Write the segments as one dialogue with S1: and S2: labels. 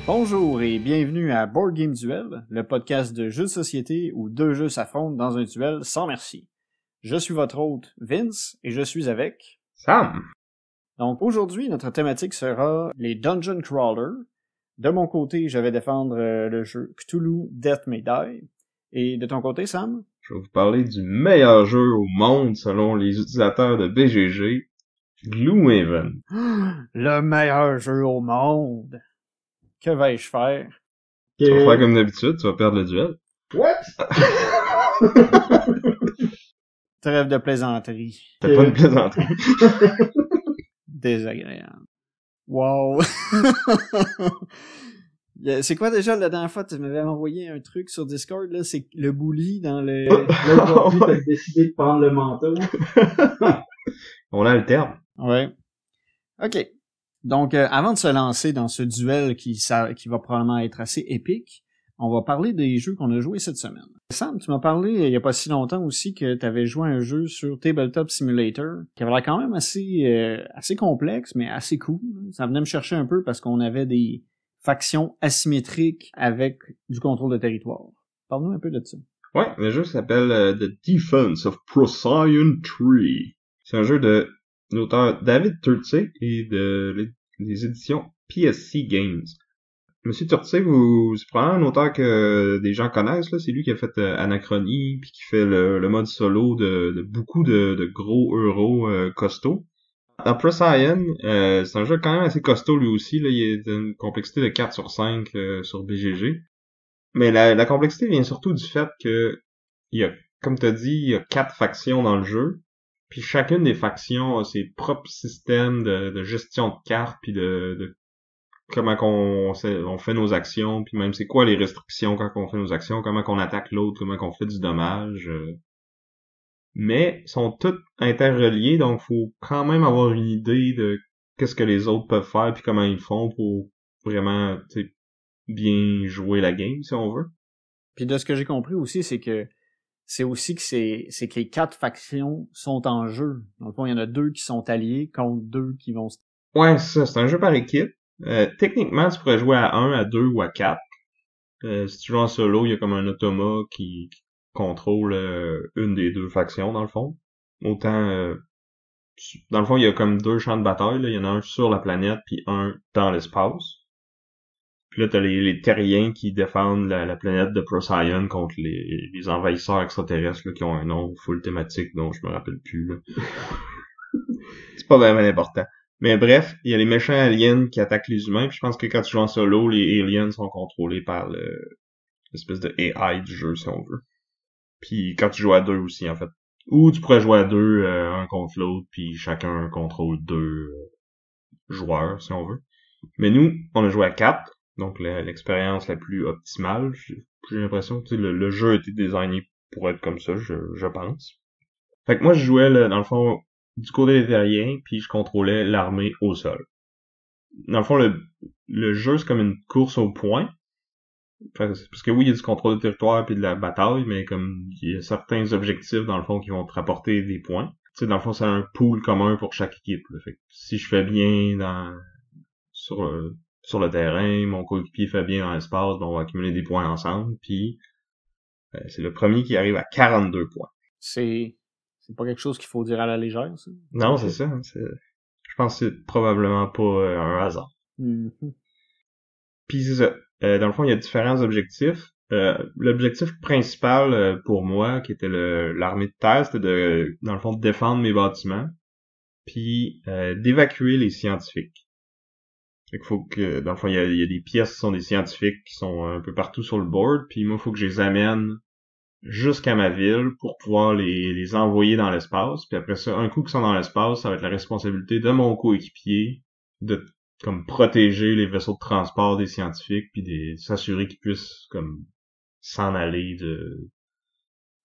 S1: Bonjour et bienvenue à Board Game Duel, le podcast de jeux de société où deux jeux s'affrontent dans un duel sans merci. Je suis votre hôte Vince et je suis avec
S2: Sam.
S1: Donc aujourd'hui, notre thématique sera les Dungeon Crawlers. De mon côté, je vais défendre le jeu Cthulhu Death May Die. Et de ton côté, Sam?
S2: Je vais vous parler du meilleur jeu au monde selon les utilisateurs de BGG, Gloomhaven.
S1: Le meilleur jeu au monde! Que vais-je faire?
S2: Tu vas faire comme d'habitude, tu vas perdre le duel.
S3: What?
S1: Trêve de plaisanterie.
S2: C'était pas une plaisanterie.
S1: Désagréable. Wow! C'est quoi déjà la dernière fois? Tu m'avais envoyé un truc sur Discord, là, c'est le bully dans le...
S3: Là, aujourd'hui, t'as décidé de prendre le manteau.
S2: On a le terme.
S1: Ouais. OK. Donc, avant de se lancer dans ce duel qui va probablement être assez épique, on va parler des jeux qu'on a joués cette semaine. Sam, tu m'as parlé il y a pas si longtemps aussi que tu avais joué à un jeu sur Tabletop Simulator qui avait l'air quand même assez complexe, mais assez cool. Ça venait me chercher un peu parce qu'on avait des factions asymétriques avec du contrôle de territoire. Parle-nous un peu de ça.
S2: Ouais, le jeu s'appelle The Defense of Procyon Tree. C'est un jeu de l'auteur David Turczi et des éditions PSC Games. Monsieur Turczi, c'est probablement un auteur que des gens connaissent, là. C'est lui qui a fait Anachronie, puis qui fait le mode solo de beaucoup de gros euros costauds. Dans Procyon, c'est un jeu quand même assez costaud lui aussi, là. Il est d'une complexité de 4 sur 5 sur BGG. Mais la complexité vient surtout du fait que il y a, comme t'as dit, il y a 4 factions dans le jeu. Puis chacune des factions a ses propres systèmes de gestion de cartes, puis de comment on fait nos actions, puis même c'est quoi les restrictions quand on fait nos actions, comment qu'on attaque l'autre, comment qu'on fait du dommage. Mais sont toutes interreliées, donc faut quand même avoir une idée de qu'est-ce que les autres peuvent faire, puis comment ils font pour vraiment bien jouer la game, si on veut.
S1: Puis de ce que j'ai compris aussi, c'est que les 4 factions sont en jeu. Dans le fond, il y en a 2 qui sont alliés contre 2 qui vont...
S2: Ouais, c'est un jeu par équipe. Techniquement, tu pourrais jouer à 1, à 2 ou à 4. Si tu joues en solo, il y a comme un automa qui contrôle une des 2 factions, dans le fond. Autant... dans le fond, il y a comme 2 champs de bataille. Là. Il y en a un sur la planète, puis un dans l'espace. Puis là, t'as les terriens qui défendent la planète de Procyon contre les envahisseurs extraterrestres là, qui ont un nom full thématique dont je me rappelle plus. Là. C'est pas vraiment important. Mais bref, il y a les méchants aliens qui attaquent les humains, puis je pense que quand tu joues en solo, les aliens sont contrôlés par l'espèce de AI du jeu, si on veut. Puis quand tu joues à 2 aussi, en fait. Ou tu pourrais jouer à 2, un contre l'autre, puis chacun contrôle 2 joueurs, si on veut. Mais nous, on a joué à 4. Donc l'expérience la plus optimale, j'ai l'impression que le jeu a été designé pour être comme ça, je pense. Fait que moi je jouais dans le fond du côté des terriens, puis je contrôlais l'armée au sol. Dans le fond, le jeu c'est comme une course au point. Parce que oui, il y a du contrôle de territoire puis de la bataille, mais comme il y a certains objectifs dans le fond qui vont te rapporter des points. Tu sais, dans le fond, c'est un pool commun pour chaque équipe. Là. Fait que si je fais bien sur le terrain, mon coéquipier fait bien dans l'espace, on va accumuler des points ensemble, puis c'est le premier qui arrive à 42 points.
S1: C'est pas quelque chose qu'il faut dire à la légère, ça?
S2: Non, c'est ça. Je pense que c'est probablement pas un hasard.
S1: Mm-hmm.
S2: Puis c'est ça. Dans le fond, il y a différents objectifs. L'objectif principal pour moi, qui était l'armée de terre, c'était dans le fond, de défendre mes bâtiments, puis d'évacuer les scientifiques. Fait qu'il faut que, dans le fond, il y a des pièces qui sont des scientifiques qui sont un peu partout sur le board, puis moi, il faut que je les amène jusqu'à ma ville pour pouvoir les envoyer dans l'espace. Puis après ça, un coup qu'ils sont dans l'espace, ça va être la responsabilité de mon coéquipier de comme protéger les vaisseaux de transport des scientifiques, puis s'assurer qu'ils puissent comme s'en aller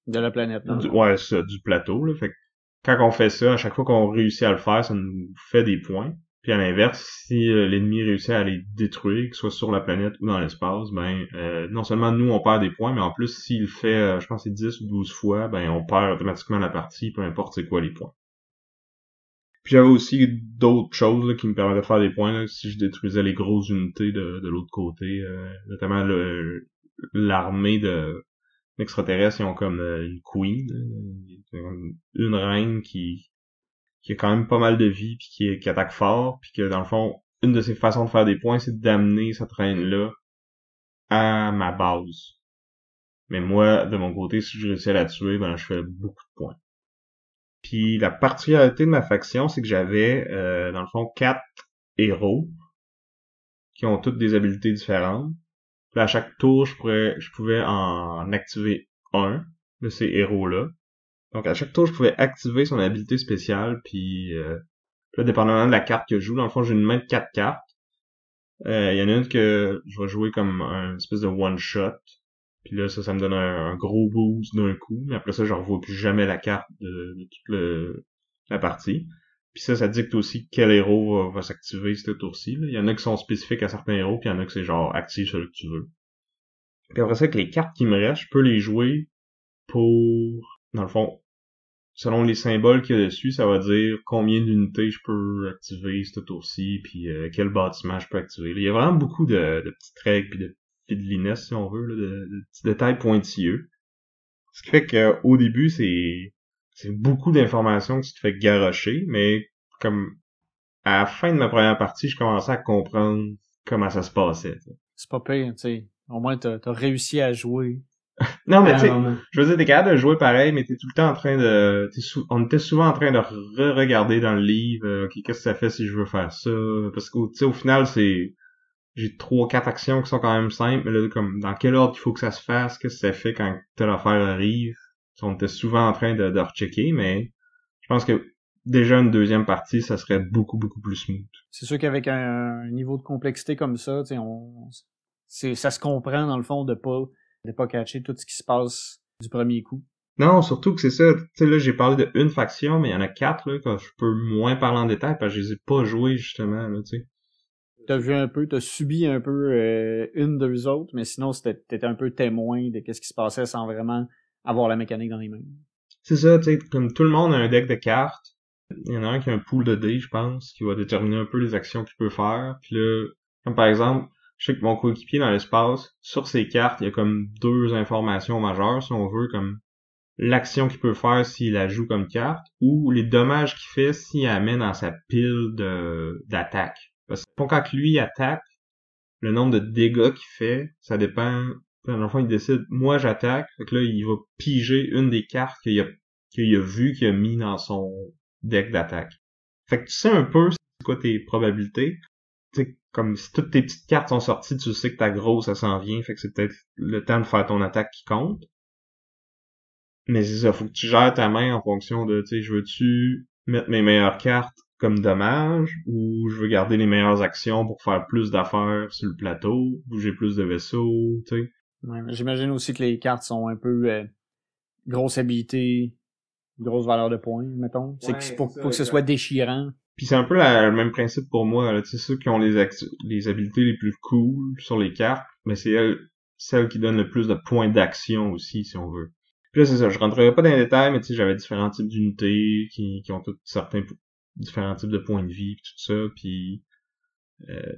S1: De la planète.
S2: Ouais, ça, du plateau, là. Fait que quand on fait ça, à chaque fois qu'on réussit à le faire, ça nous fait des points. Puis à l'inverse, si l'ennemi réussit à les détruire, que ce soit sur la planète ou dans l'espace, ben non seulement nous on perd des points, mais en plus s'il le fait, je pense que c'est 10 ou 12 fois, ben on perd automatiquement la partie, peu importe c'est quoi les points. Puis j'avais aussi d'autres choses là, qui me permettaient de faire des points là, si je détruisais les grosses unités de l'autre côté, notamment l'armée de extraterrestres, ils ont comme une queen, une reine qui a quand même pas mal de vie puis qui attaque fort, puis que dans le fond, une de ses façons de faire des points, c'est d'amener cette reine-là à ma base. Mais moi, de mon côté, si je réussis à la tuer, ben je fais beaucoup de points. Puis la particularité de ma faction, c'est que j'avais, dans le fond, 4 héros qui ont toutes des habiletés différentes. Puis à chaque tour, je pouvais en activer un de ces héros-là. Donc à chaque tour, je pouvais activer son habilité spéciale, puis là, dépendamment de la carte que je joue, dans le fond, j'ai une main de 4 cartes. Il y en a une que je vais jouer comme un espèce de one-shot. Puis là, ça me donne un gros boost d'un coup. Mais après ça, je revois plus jamais la carte de toute la partie. Puis ça dicte aussi quel héros va s'activer ce tour-ci. Il y en a qui sont spécifiques à certains héros, puis il y en a que c'est genre active celui que tu veux. Puis après ça, avec les cartes qui me restent, je peux les jouer pour, dans le fond, selon les symboles qu'il y a dessus, ça va dire combien d'unités je peux activer ce tour-ci, puis quel bâtiment je peux activer. Là, il y a vraiment beaucoup de petites règles puis de fideliness, si on veut, là, de petits détails pointilleux. Ce qui fait que au début, c'est beaucoup d'informations que tu te fais garrocher, mais comme à la fin de ma première partie, je commençais à comprendre comment ça se passait. T'sais.
S1: C'est pas pire, tu sais. Au moins, t'as réussi à jouer.
S2: Non, mais tu sais, je veux dire, t'es capable de jouer pareil, mais t'es tout le temps en train de... on était souvent en train de re-regarder dans le livre, ok, qu'est-ce que ça fait si je veux faire ça? Parce que, tu sais, au final, j'ai 3-4 actions qui sont quand même simples, mais là, comme, dans quel ordre il faut que ça se fasse? Qu'est-ce que ça fait quand telle affaire arrive? On était souvent en train de rechecker, mais je pense que déjà une deuxième partie, ça serait beaucoup, beaucoup plus smooth.
S1: C'est sûr qu'avec un niveau de complexité comme ça, tu sais, ça se comprend, dans le fond, de pas catcher tout ce qui se passe du premier coup.
S2: Non, surtout que c'est ça, tu sais, là, j'ai parlé de une faction, mais il y en a 4, là, que je peux moins parler en détail, parce que je les ai pas joués, justement, là, tu sais.
S1: T'as vu un peu, t'as subi un peu une d'eux autres, mais sinon, t'étais un peu témoin de qu'est-ce qui se passait sans vraiment avoir la mécanique dans les mains.
S2: C'est ça, tu sais, comme tout le monde a un deck de cartes, il y en a un qui a un pool de dés, je pense, qui va déterminer un peu les actions qu'il peut faire, puis là, comme par exemple, je sais que mon coéquipier dans l'espace, sur ses cartes, il y a comme 2 informations majeures, si on veut, comme l'action qu'il peut faire s'il la joue comme carte, ou les dommages qu'il fait s'il amène dans sa pile d'attaque. Parce que quand lui attaque, le nombre de dégâts qu'il fait, ça dépend. Dans le fond, il décide, moi j'attaque, donc là, il va piger une des cartes qu'il a vu, qu'il a mis dans son deck d'attaque. Fait que tu sais un peu c'est quoi tes probabilités. Tu sais, comme si toutes tes petites cartes sont sorties, tu sais que ta grosse, ça s'en vient, fait que c'est peut-être le temps de faire ton attaque qui compte. Mais c'est ça, faut que tu gères ta main en fonction de, tu sais, je veux-tu mettre mes meilleures cartes comme dommage, ou je veux garder les meilleures actions pour faire plus d'affaires sur le plateau, bouger plus de vaisseaux, tu sais.
S1: Ouais, j'imagine aussi que les cartes sont un peu grosse habilité, grosse valeur de points, mettons.
S3: Ouais,
S1: C'est pour que ce soit déchirant.
S2: Puis c'est un peu le même principe pour moi, là, tu sais, ceux qui ont les habiletés les plus cool sur les cartes, mais c'est celles qui donnent le plus de points d'action aussi, si on veut. Puis là, c'est ça, je rentrerai pas dans les détails, mais tu sais, j'avais différents types d'unités qui ont tous différents types de points de vie, pis tout ça, puis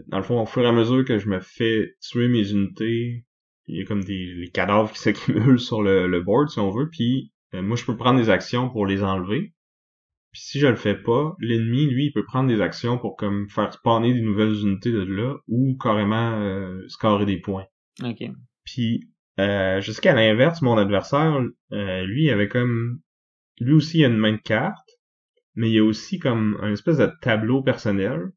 S2: dans le fond, au fur et à mesure que je me fais tuer mes unités, il y a comme les cadavres qui s'accumulent sur le board, si on veut, puis moi, je peux prendre des actions pour les enlever. Puis si je le fais pas, l'ennemi, lui, il peut prendre des actions pour comme faire spawner des nouvelles unités de là, ou carrément scorer des points.
S1: OK.
S2: Puis je sais qu'à l'inverse, mon adversaire, lui, il avait comme... Lui aussi, il a une main de carte, mais il y a aussi comme un espèce de tableau personnel.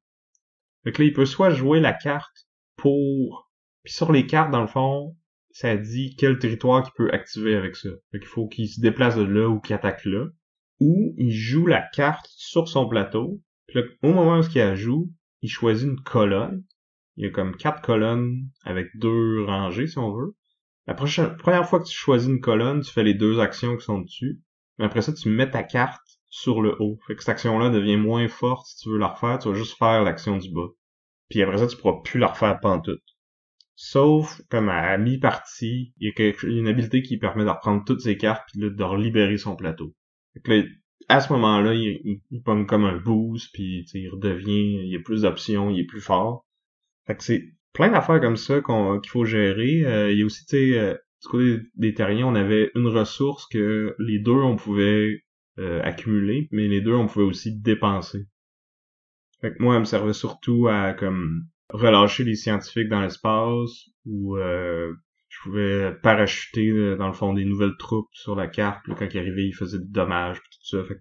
S2: Fait que là, il peut soit jouer la carte pour... Puis sur les cartes, dans le fond, ça dit quel territoire qu'il peut activer avec ça. Fait qu'il faut qu'il se déplace de là ou qu'il attaque là. Ou il joue la carte sur son plateau. Puis là, au moment où il la joue, il choisit une colonne. Il y a comme 4 colonnes avec 2 rangées, si on veut. La première fois que tu choisis une colonne, tu fais les 2 actions qui sont dessus. Mais après ça, tu mets ta carte sur le haut. Fait que cette action-là devient moins forte si tu veux la refaire. Tu vas juste faire l'action du bas. Puis après ça, tu pourras plus la refaire pantoute. Sauf, comme à mi-partie, il y a une habilité qui permet de reprendre toutes ses cartes puis de relibérer son plateau. Fait que là, à ce moment-là, il pogne comme un boost, puis il redevient, il y a plus d'options, il est plus fort. Fait que c'est plein d'affaires comme ça qu'il faut gérer. Il y a aussi, du côté des terriens, on avait une ressource que les deux, on pouvait accumuler, mais les deux, on pouvait aussi dépenser. Fait que moi, elle me servait surtout à comme relâcher les scientifiques dans l'espace ou je pouvais parachuter dans le fond des nouvelles troupes sur la carte. Là, quand ils arrivaient, ils faisaient des dommages pis tout ça. Fait que...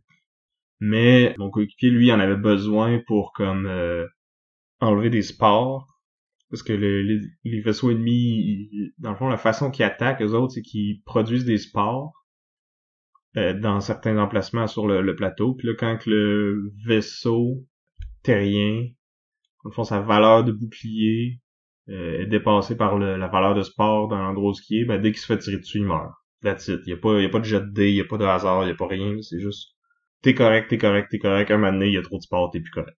S2: Mais mon coéquipier, lui, en avait besoin pour comme enlever des spores. Parce que les vaisseaux ennemis, dans le fond, la façon qu'ils attaquent, eux autres, c'est qu'ils produisent des spores dans certains emplacements sur le plateau. Puis là, quand le vaisseau terrien, dans le fond, sa valeur de bouclier est dépassée par la valeur de sport dans l'endroit où il est, ben, dès qu'il se fait tirer dessus, il meurt. That's it. Il y a pas de jet de dés, il y a pas de hasard, il y a pas rien, c'est juste t'es correct, un moment donné, il y a trop de sport, t'es plus correct.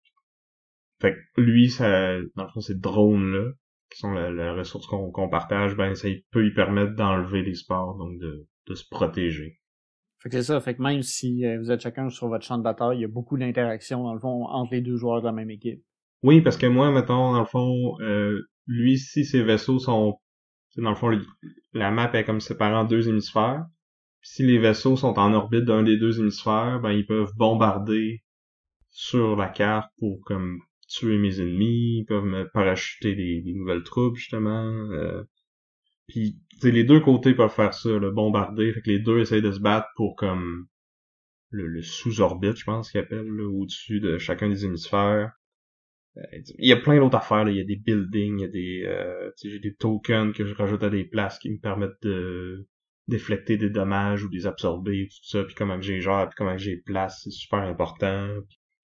S2: Fait que lui, ça, dans le fond, ces drones-là, qui sont la ressource qu'on partage, ben ça peut lui permettre d'enlever les sports, donc de se protéger.
S1: Fait que c'est ça, fait que même si vous êtes chacun sur votre champ de bataille, il y a beaucoup d'interactions, dans le fond, entre les deux joueurs de la même équipe.
S2: Oui, parce que moi, mettons, dans le fond, lui, si ses vaisseaux sont... Dans le fond, la map est comme séparée en 2 hémisphères. Puis si les vaisseaux sont en orbite d'un des 2 hémisphères, ben ils peuvent bombarder sur la carte pour comme tuer mes ennemis, ils peuvent me parachuter des nouvelles troupes, justement. Puis les deux côtés peuvent faire ça, le bombarder. Fait que les deux essayent de se battre pour comme le sous-orbite, je pense qu'ils appellent, là, au-dessus de chacun des hémisphères. Il y a plein d'autres affaires, là. Il y a des buildings, il y a j'ai des tokens que je rajoute à des places qui me permettent de déflecter des dommages ou des absorber, tout ça, puis comment que j'ai gère, puis comment que j'ai place, c'est super important.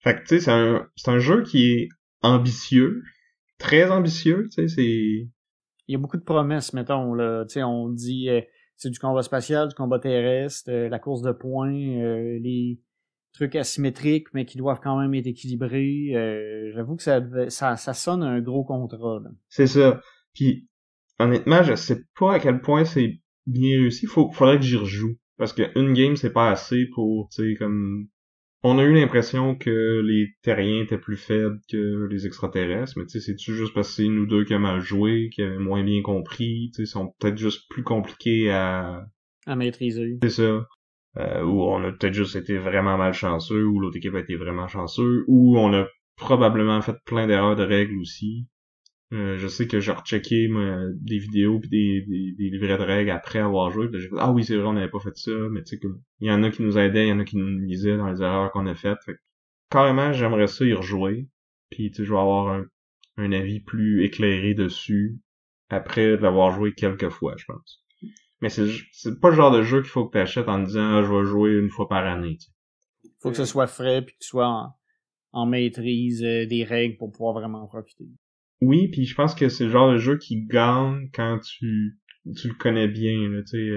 S2: Fait que, tu sais, c'est un jeu qui est ambitieux, très ambitieux, tu sais, c'est...
S1: Il y a beaucoup de promesses, mettons, là. Tu sais, on dit, c'est du combat spatial, du combat terrestre, la course de points, les trucs asymétriques, mais qui doivent quand même être équilibrés. J'avoue que ça sonne un gros contrat, là.
S2: C'est ça. Puis, honnêtement, je sais pas à quel point c'est bien réussi. Faudrait que j'y rejoue. Parce que une game, c'est pas assez pour, tu sais, comme... On a eu l'impression que les terriens étaient plus faibles que les extraterrestres, mais tu sais, c'est-tu juste parce que c'est nous deux qui avons mal joué, qui avaient moins bien compris, tu sais, sont peut-être juste plus compliqués à
S1: maîtriser.
S2: C'est ça. Ou on a peut-être juste été vraiment malchanceux, ou l'autre équipe a été vraiment chanceux, ou on a probablement fait plein d'erreurs de règles aussi. Je sais que j'ai rechecké des vidéos pis des livrets de règles après avoir joué, pis j'ai fait ah oui c'est vrai on n'avait pas fait ça, mais tu sais comme il y en a qui nous aidaient, il y en a qui nous lisaient dans les erreurs qu'on a faites. Fait que, carrément j'aimerais ça y rejouer, puis tu sais je vais avoir un avis plus éclairé dessus après l'avoir joué quelques fois je pense. Mais c'est pas le genre de jeu qu'il faut que t'achètes en disant ah, je vais jouer une fois par année. T'sais.
S1: Faut que ce soit frais puis que tu sois en maîtrise des règles pour pouvoir vraiment en profiter.
S2: Oui, puis je pense que c'est le genre de jeu qui gagne quand tu le connais bien, là, tu sais,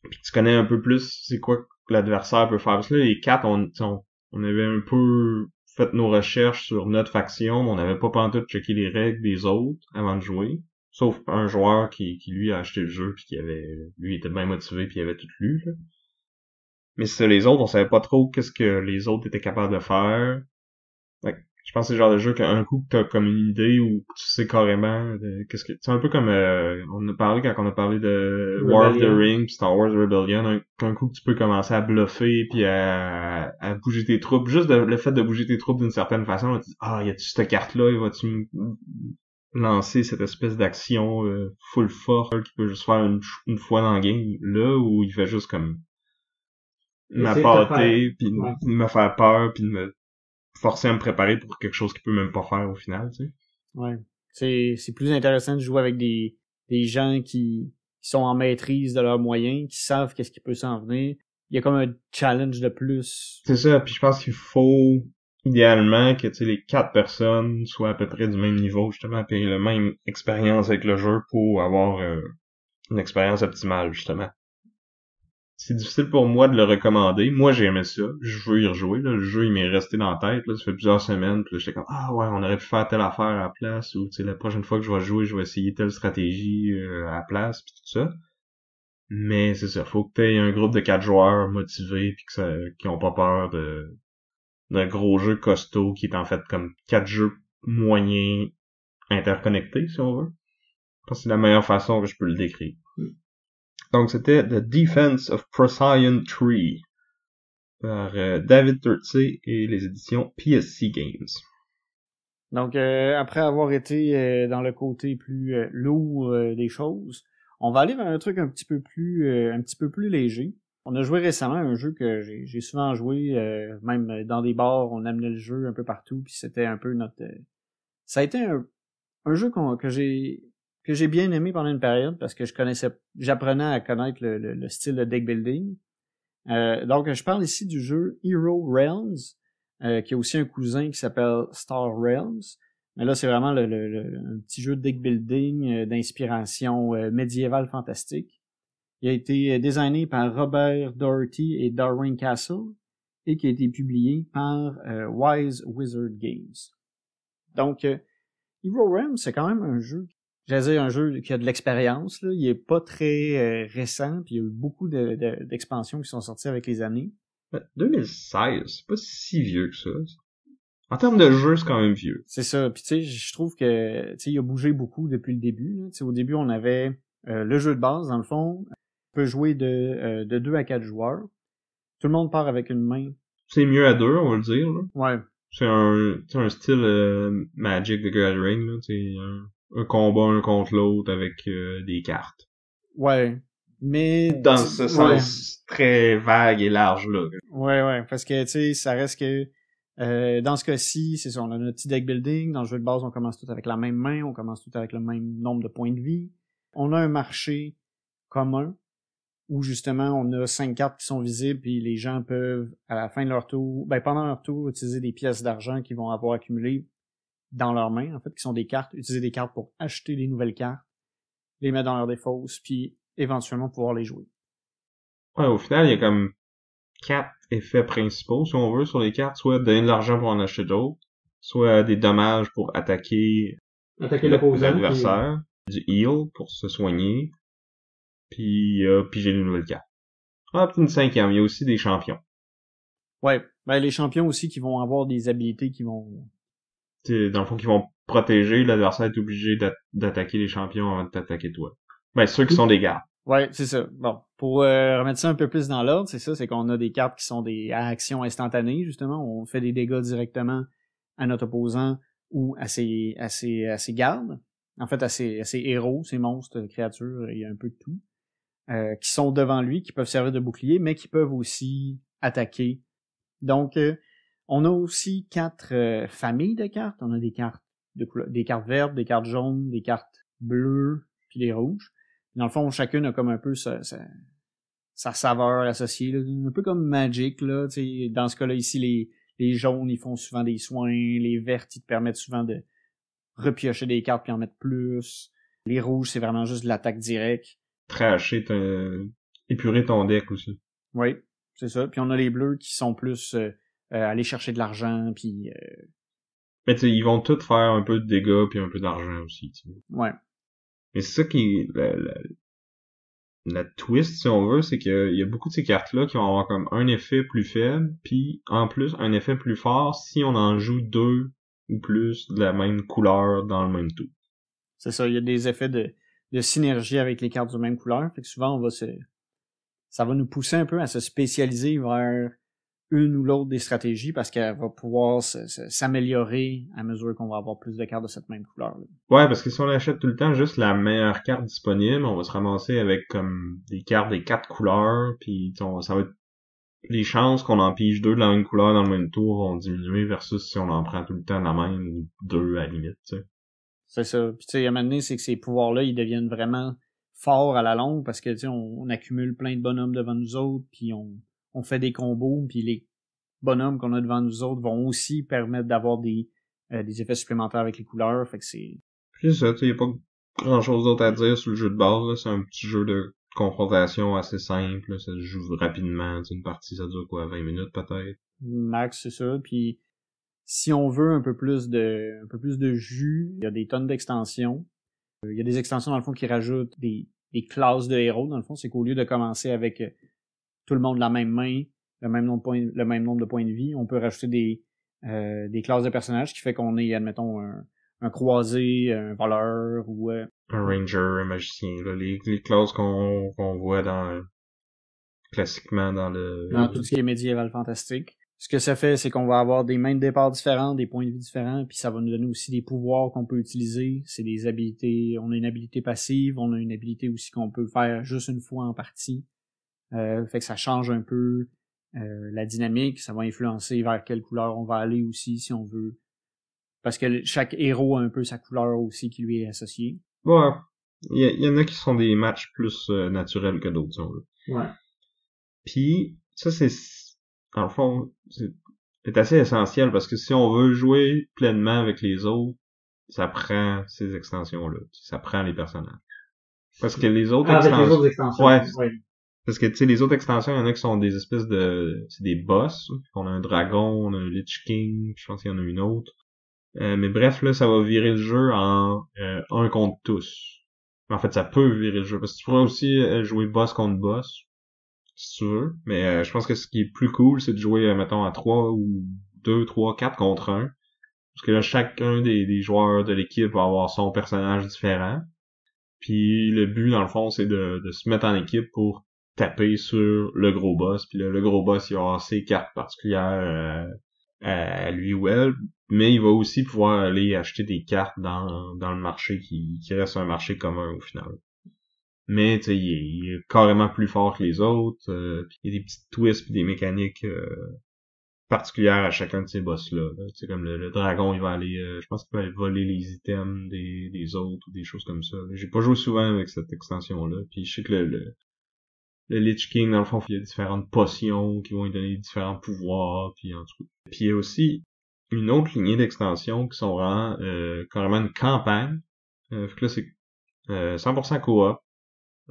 S2: puis tu connais un peu plus c'est quoi que l'adversaire peut faire. Parce que là, les quatre, on avait un peu fait nos recherches sur notre faction, mais on n'avait pas pantoute checké les règles des autres avant de jouer. Sauf un joueur qui lui a acheté le jeu puis lui était bien motivé puis il avait tout lu, là. Mais c'est ça, les autres, on savait pas trop qu'est-ce que les autres étaient capables de faire. Fait que je pense que c'est le genre de jeu qu'un coup que t'as comme une idée ou que tu sais carrément qu'est-ce que... C'est un peu comme on a parlé quand on a parlé de War of the Ring pis Star Wars Rebellion, qu'un coup que tu peux commencer à bluffer puis à bouger tes troupes. Juste le fait de bouger tes troupes d'une certaine façon, tu dis ah, y a-tu cette carte-là, va-tu lancer cette espèce d'action full force qui peut juste faire une fois dans le game, là où il fait juste comme m'appâter puis me faire peur puis me forcer à me préparer pour quelque chose qu'il peut même pas faire au final, tu sais.
S1: Ouais. C'est plus intéressant de jouer avec des gens qui sont en maîtrise de leurs moyens, qui savent qu'est-ce qui peut s'en venir. Il y a comme un challenge de plus.
S2: C'est ça, puis je pense qu'il faut idéalement que, tu sais, les 4 personnes soient à peu près du même niveau, justement, puis aient la même expérience avec le jeu pour avoir une expérience optimale, justement. C'est difficile pour moi de le recommander. Moi, j'ai aimé ça. Je veux y rejouer, là. Le jeu, il m'est resté dans la tête, là. Ça fait plusieurs semaines, puis là, j'étais comme, ah ouais, on aurait pu faire telle affaire à la place, ou, tu sais, la prochaine fois que je vais jouer, je vais essayer telle stratégie à la place, puis tout ça. Mais c'est ça, faut que t'aies un groupe de 4 joueurs motivés, puis qui ont pas peur d'un gros jeu costaud, qui est en fait comme 4 jeux moyens interconnectés, si on veut. Je pense que c'est la meilleure façon que je peux le décrire. Donc, c'était The Defense of Procyon 3 par David Turtsey et les éditions PSC Games.
S1: Donc, après avoir été dans le côté plus lourd des choses, on va aller vers un truc un petit peu plus léger. On a joué récemment à un jeu que j'ai souvent joué, même dans des bars, on amenait le jeu un peu partout, puis c'était un peu notre... ça a été un jeu que j'ai bien aimé pendant une période, parce que j'apprenais à connaître le style de deck building. Donc, je parle ici du jeu Hero Realms, qui a aussi un cousin qui s'appelle Star Realms. Mais là, c'est vraiment un petit jeu de deck building d'inspiration médiévale fantastique. Il a été designé par Robert Doherty et Darwin Castle et qui a été publié par Wise Wizard Games. Donc, Hero Realms, c'est quand même un jeu qui a de l'expérience, là. Il est pas très récent, puis il y a eu beaucoup d'expansions qui sont sorties avec les années.
S2: 2016, c'est pas si vieux que ça. En termes de jeu, c'est quand même vieux.
S1: C'est ça. Puis tu sais, je trouve que il a bougé beaucoup depuis le début. Tu sais, au début, on avait le jeu de base, dans le fond. On peut jouer de 2 à 4 joueurs. Tout le monde part avec une main.
S2: C'est mieux à 2, on va le dire, là.
S1: Ouais.
S2: C'est un style Magic the Gathering, là. C'est un combat un contre l'autre avec des cartes.
S1: Ouais. Mais
S2: dans ce sens très vague et large, là.
S1: Ouais. Parce que, tu sais, ça reste que dans ce cas-ci, c'est ça, on a notre petit deck building. Dans le jeu de base, on commence tout avec la même main, on commence tout avec le même nombre de points de vie. On a un marché commun où justement on a 5 cartes qui sont visibles, puis les gens peuvent, à la fin de leur tour, pendant leur tour, utiliser des pièces d'argent qu'ils vont avoir accumulées dans leurs mains, en fait, qui sont des cartes, utiliser des cartes pour acheter des nouvelles cartes, les mettre dans leur défausse, puis éventuellement pouvoir les jouer.
S2: Ouais, au final, il y a comme 4 effets principaux, si on veut, sur les cartes. Soit donner de l'argent pour en acheter d'autres, soit des dommages pour attaquer l'adversaire, du heal pour se soigner, puis j'ai des nouvelles cartes. Ah, puis une 5e, il y a aussi des champions.
S1: Ouais, les champions aussi qui vont avoir des habilités qui vont...
S2: Dans le fond, qui vont protéger, l'adversaire est obligé d'attaquer les champions avant de t'attaquer toi. Ceux qui sont des gardes.
S1: Ouais, c'est ça. Bon, pour remettre ça un peu plus dans l'ordre, c'est ça, c'est qu'on a des cartes qui sont des actions instantanées, justement. On fait des dégâts directement à notre opposant ou à ses gardes. En fait, à ses héros, ses monstres, créatures, il y a un peu de tout. Qui sont devant lui, qui peuvent servir de bouclier, mais qui peuvent aussi attaquer. Donc, on a aussi 4 familles de cartes. On a des cartes des cartes vertes, des cartes jaunes, des cartes bleues, puis des rouges. Dans le fond, chacune a comme un peu sa saveur associée, là. Un peu comme Magic, là. T'sais, dans ce cas-là, ici, les jaunes, ils font souvent des soins. Les vertes, ils te permettent souvent de repiocher des cartes puis en mettre plus. Les rouges, c'est vraiment juste de l'attaque directe.
S2: Trasher, épurer ton deck aussi.
S1: Oui, c'est ça. Puis on a les bleus qui sont plus aller chercher de l'argent, puis...
S2: Mais tu sais, ils vont tous faire un peu de dégâts puis un peu d'argent aussi, tu sais.
S1: Ouais.
S2: Mais c'est ça qui la twist, si on veut, c'est qu'il y a beaucoup de ces cartes-là qui vont avoir comme un effet plus faible, puis en plus un effet plus fort si on en joue 2 ou plus de la même couleur dans le même tour.
S1: C'est ça, il y a des effets de synergie avec les cartes de même couleur, fait que souvent ça va nous pousser un peu à se spécialiser vers une ou l'autre des stratégies parce qu'elle va pouvoir s'améliorer à mesure qu'on va avoir plus de cartes de cette même couleur-là.
S2: Ouais, parce que si on achète tout le temps juste la meilleure carte disponible, on va se ramasser avec comme des cartes des 4 couleurs, puis ça va être les chances qu'on en pige 2 de la même couleur dans le même tour vont diminuer versus si on en prend tout le temps la même ou 2 à la limite, tu sais.
S1: C'est ça. Puis tu sais, à un moment donné, c'est que ces pouvoirs-là, ils deviennent vraiment forts à la longue parce que tu sais, on accumule plein de bonhommes devant nous autres, puis on fait des combos, puis bonhommes qu'on a devant nous autres vont aussi permettre d'avoir des effets supplémentaires avec les couleurs. Fait que c'est...
S2: Puis ça, tu sais, y a pas grand chose d'autre à dire sur le jeu de base, là. C'est un petit jeu de confrontation assez simple, là. Ça se joue rapidement, tu sais, une partie ça dure quoi, 20 minutes peut-être.
S1: Max, c'est ça. Puis si on veut un peu plus de jus, il y a des tonnes d'extensions. Il y a des extensions dans le fond qui rajoutent des classes de héros. Dans le fond, c'est qu'au lieu de commencer avec tout le monde de la même main, le même nombre de points de vie, on peut rajouter des classes de personnages qui fait qu'on est, admettons, un croisé, un voleur ou
S2: un ranger, un magicien, là, les classes qu'on voit classiquement dans
S1: tout ce qui est médiéval fantastique. Ce que ça fait, c'est qu'on va avoir des mains de départ différentes, des points de vie différents, puis ça va nous donner aussi des pouvoirs qu'on peut utiliser. C'est des habilités, on a une habilité passive, on a une habilité aussi qu'on peut faire juste une fois en partie. Fait que ça change un peu la dynamique, ça va influencer vers quelle couleur on va aller aussi si on veut. Parce que chaque héros a un peu sa couleur aussi qui lui est associée.
S2: Ouais. Il y en a qui sont des matchs plus naturels que d'autres, si on veut.
S3: Ouais.
S2: Puis ça, dans le fond, c'est assez essentiel parce que si on veut jouer pleinement avec les autres, ça prend ces extensions-là. Ça prend les personnages. Parce que les autres
S3: extensions... Avec les autres extensions.
S2: Ouais. Parce que, tu sais, les autres extensions, il y en a qui sont des espèces c'est des boss. On a un dragon, on a un Lich King, je pense qu'il y en a une autre. Mais bref, là, ça va virer le jeu en un contre tous. En fait, ça peut virer le jeu. Parce que tu pourrais aussi jouer boss contre boss, si tu veux. Mais je pense que ce qui est plus cool, c'est de jouer, mettons, à 3 ou 2, 3, 4 contre 1. Parce que là, chacun des joueurs de l'équipe va avoir son personnage différent. Puis le but, dans le fond, c'est de se mettre en équipe pour taper sur le gros boss. Puis le gros boss, il va avoir ses cartes particulières à lui ou elle. Mais il va aussi pouvoir aller acheter des cartes dans le marché qui reste un marché commun au final. Mais tu sais, il est carrément plus fort que les autres. Puis il y a des petites twists puis des mécaniques particulières à chacun de ces boss-là. Tu sais, comme le dragon, il va aller, je pense qu'il va aller voler les items des autres ou des choses comme ça. J'ai pas joué souvent avec cette extension-là. Puis je sais que le Lich King, dans le fond, il y a différentes potions qui vont lui donner différents pouvoirs. Puis en tout cas. Puis il y a aussi une autre lignée d'extensions qui sont vraiment carrément une campagne. Fait que là, c'est 100% coop.